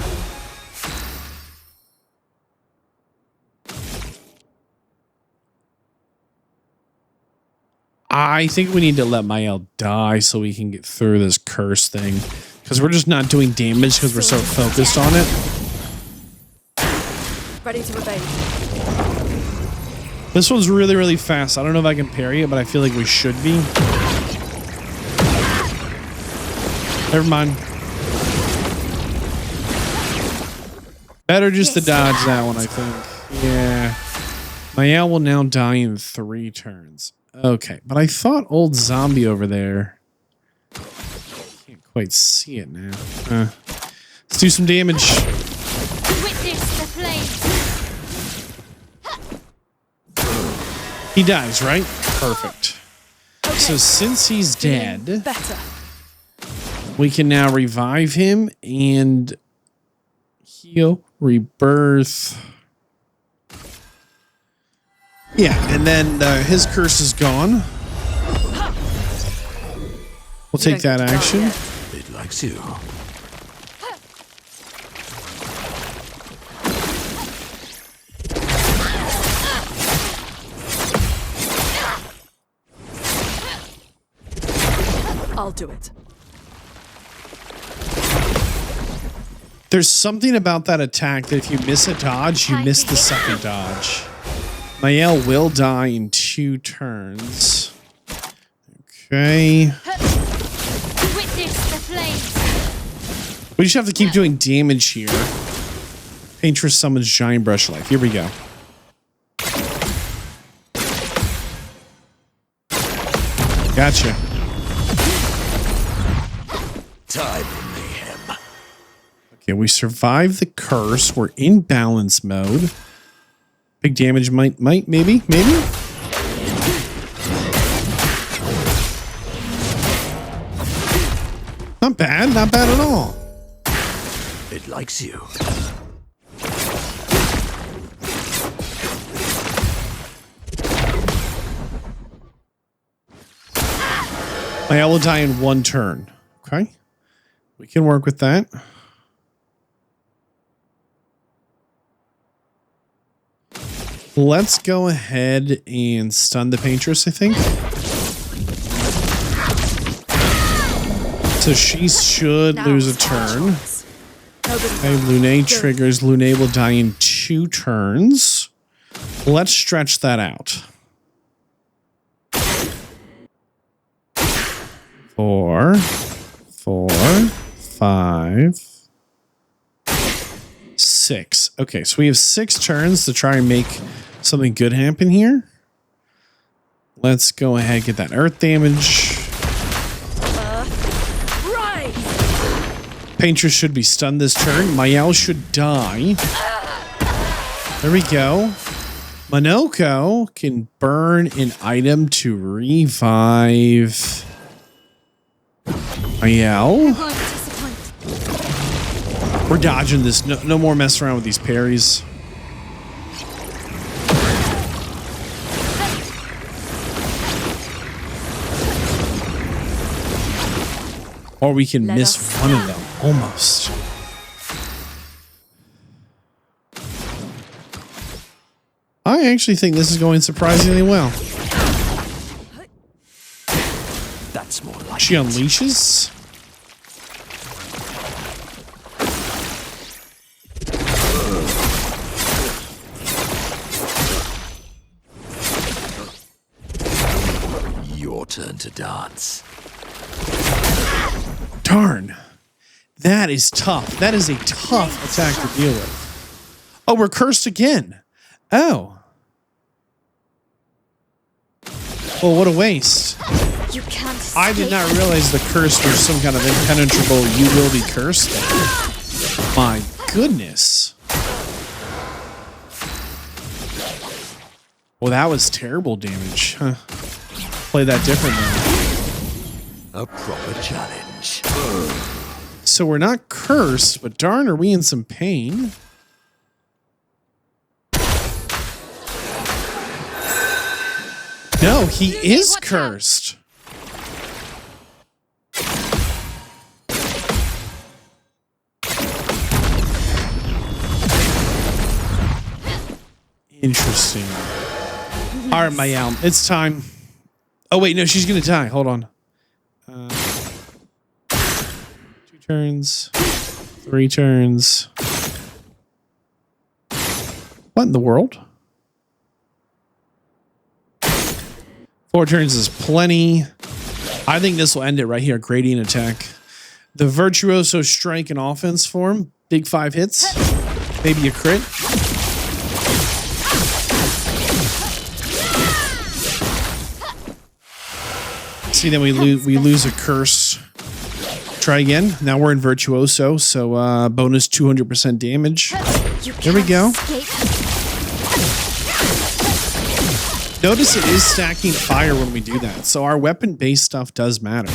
Speaker 1: I think we need to let Mael die so we can get through this curse thing. Because we're just not doing damage because we're so focused on it.
Speaker 8: Ready to evade.
Speaker 1: This one's really, really fast. I don't know if I can parry it, but I feel like we should be. Never mind. Better just to dodge that one, I think. Yeah. Mael will now die in 3 turns. Okay, but I thought old zombie over there. Can't quite see it now. Let's do some damage.
Speaker 4: Witness the flames.
Speaker 1: He dies, right? Perfect. So since he's dead,
Speaker 8: Better.
Speaker 1: we can now revive him and heal, rebirth. Yeah, and then his curse is gone. We'll take that action.
Speaker 9: It likes you.
Speaker 8: I'll do it.
Speaker 1: There's something about that attack that if you miss a dodge, you miss the second dodge. Mael will die in 2 turns. Okay.
Speaker 4: Witness the flames.
Speaker 1: We just have to keep doing damage here. Paintress summons giant brush life. Here we go. Gotcha.
Speaker 9: Time for mayhem.
Speaker 1: Okay, we survived the curse. We're in balance mode. Big damage might, maybe. Not bad at all.
Speaker 9: It likes you.
Speaker 1: Mael will die in 1 turn. Okay. We can work with that. Let's go ahead and stun the Paintress, I think. So she should lose a turn. Okay, Lune triggers. Lune will die in 2 turns. Let's stretch that out. 4, 5, 6. 6. Okay, so we have 6 turns to try and make something good happen here. Let's go ahead and get that earth damage.
Speaker 8: Right.
Speaker 1: Paintress should be stunned this turn. Mael should die. There we go. Monoko can burn an item to revive Mael. We're dodging this. No more messing around with these parries. Or we can miss one of them. Almost. I actually think this is going surprisingly well.
Speaker 9: That's more like
Speaker 1: She unleashes.
Speaker 9: Your turn to dance.
Speaker 1: Darn. That is tough. That is a tough attack to deal with. Oh, we're cursed again. Oh. Well, what a waste.
Speaker 4: You can't escape.
Speaker 1: I did not realize the curse was some kind of impenetrable you will be cursed thing. My goodness. Well, that was terrible damage. Huh. Play that differently.
Speaker 9: A proper challenge.
Speaker 1: So we're not cursed, but darn, are we in some pain? No, he is cursed. Interesting. All right, Mael, it's time. Oh, wait, no, she's going to die. Hold on. 2 turns. 3 turns. What in the world? 4 turns is plenty. I think this will end it right here. Gradient attack. The Virtuoso strike and offense form. Big 5 hits. Maybe a crit. See, then we lose a curse. Try again. Now we're in Virtuoso, so bonus 200% damage. There we go. Notice it is stacking fire when we do that, so our weapon-based stuff does matter.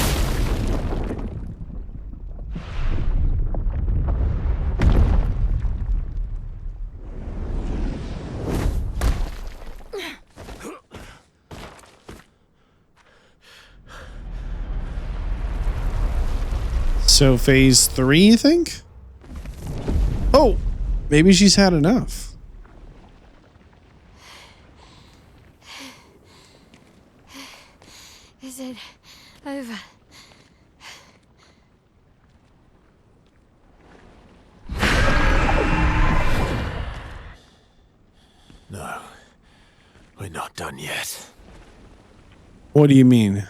Speaker 1: So phase 3, you think? Oh, maybe she's had enough.
Speaker 4: Is it over?
Speaker 6: No, we're not done yet.
Speaker 1: What do you mean?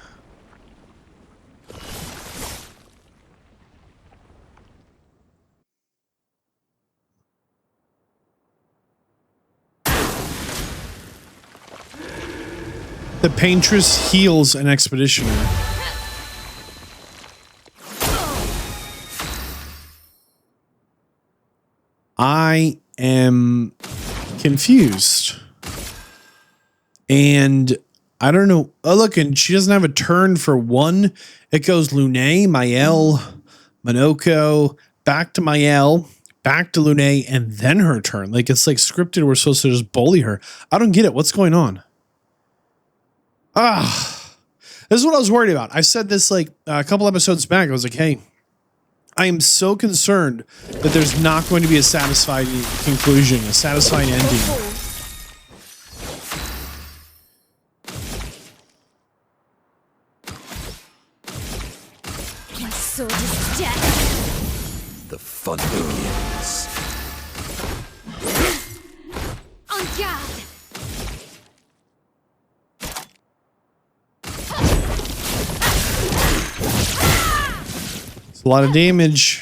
Speaker 1: The Paintress heals an Expeditioner. I am confused. And I don't know. Oh, look, and she doesn't have a turn for 1. It goes Lune, Mael, Monoko, back to Mael, back to Lune, and then her turn. Like, it's like scripted. We're supposed to just bully her. I don't get it. What's going on? This is what I was worried about. I said this like a couple episodes back. I was like, hey, I am so concerned that there's not going to be a satisfying conclusion, a satisfying ending.
Speaker 4: My sword is dead.
Speaker 9: The fun begins.
Speaker 4: On guard.
Speaker 1: It's a lot of damage.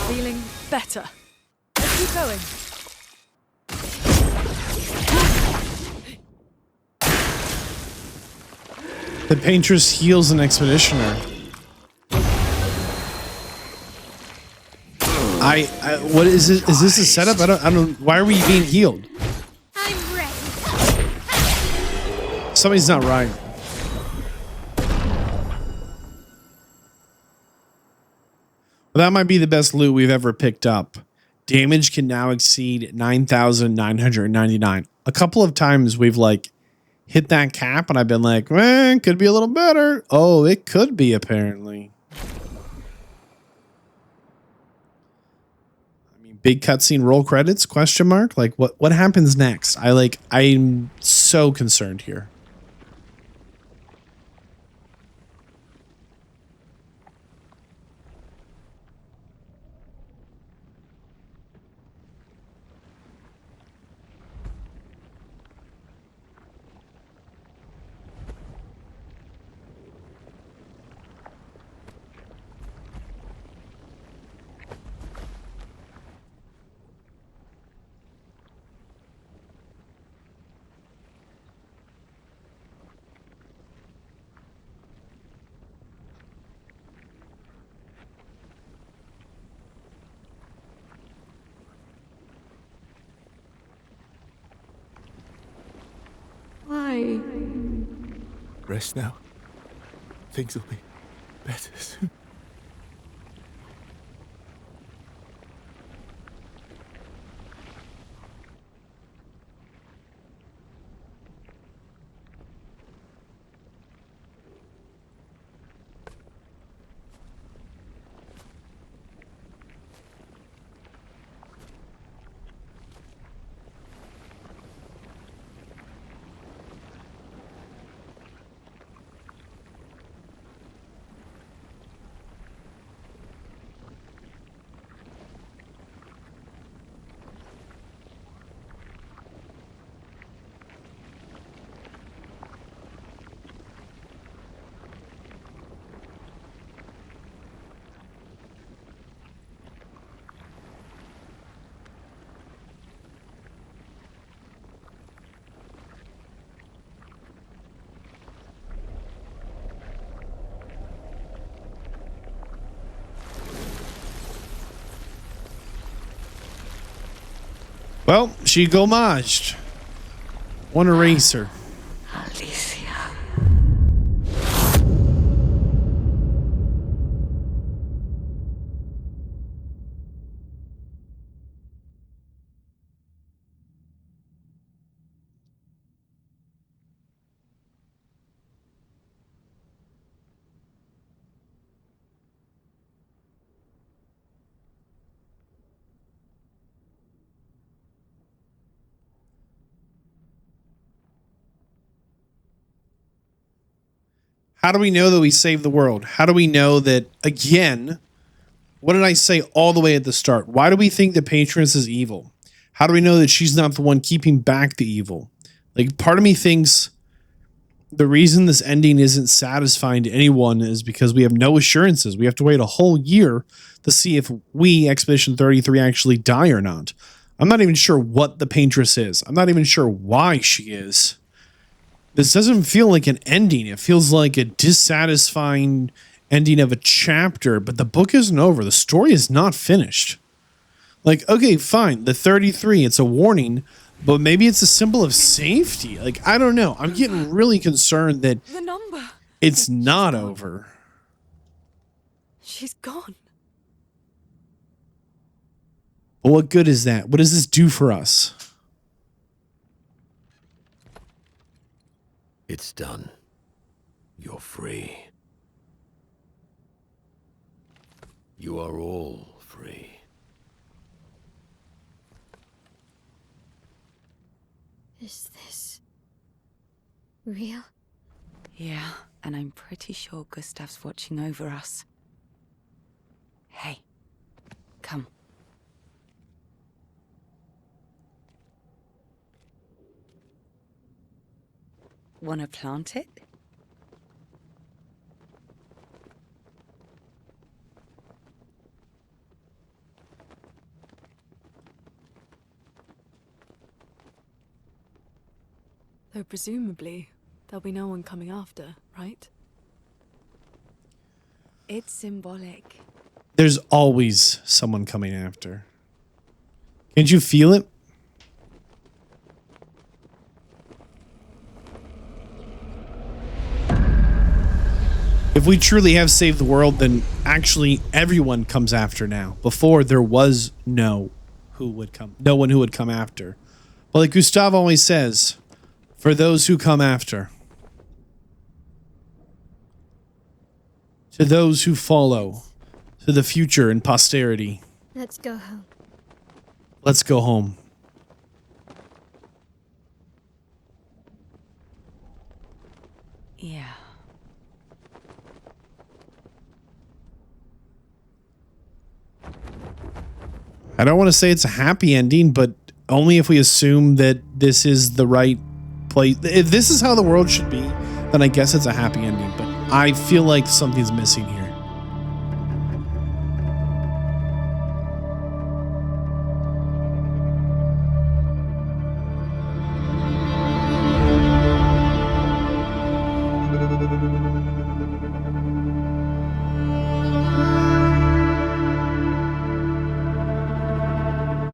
Speaker 8: Feeling better. Let's keep going.
Speaker 1: The Paintress heals an expeditioner. What is this? Is this a setup? I don't. Why are we being healed?
Speaker 4: I'm ready.
Speaker 1: Somebody's not right. Well, that might be the best loot we've ever picked up. Damage can now exceed 9,999. A couple of times we've like hit that cap and I've been like, man, could be a little better. Oh, it could be apparently. I mean, big cutscene, roll credits, question mark. Like what happens next? I'm so concerned here.
Speaker 4: Why?
Speaker 6: Rest now. Things will be better soon.
Speaker 1: Well, she gomaged. One eraser.
Speaker 2: Alicia.
Speaker 1: How do we know that we saved the world? How do we know that, again, what did I say all the way at the start? Why do we think that Paintress is evil? How do we know that she's not the one keeping back the evil? Like, part of me thinks the reason this ending isn't satisfying to anyone is because we have no assurances. We have to wait a whole year to see if we, Expedition 33, actually die or not. I'm not even sure what the Paintress is. I'm not even sure why she is. This doesn't feel like an ending. It feels like a dissatisfying ending of a chapter, but the book isn't over. The story is not finished. Like, okay, fine. The 33, it's a warning, but maybe it's a symbol of safety. Like, I don't know. I'm getting really concerned that
Speaker 8: The number.
Speaker 1: it's not over.
Speaker 8: She's gone.
Speaker 1: But what good is that? What does this do for us?
Speaker 9: It's done. You're free. You are all free.
Speaker 4: Is this real?
Speaker 3: Yeah, and I'm pretty sure Gustav's watching over us. Hey, come. Wanna plant it?
Speaker 8: Though presumably, there'll be no one coming after, right?
Speaker 3: It's symbolic.
Speaker 1: There's always someone coming after. Can't you feel it? If we truly have saved the world, then actually everyone comes after now. Before, there was no one who would come after. But like Gustav always says, for those who come after, to those who follow, to the future and posterity.
Speaker 4: Let's go home.
Speaker 1: Let's go home.
Speaker 3: Yeah.
Speaker 1: I don't want to say it's a happy ending, but only if we assume that this is the right place. If this is how the world should be, then I guess it's a happy ending. But I feel like something's missing here.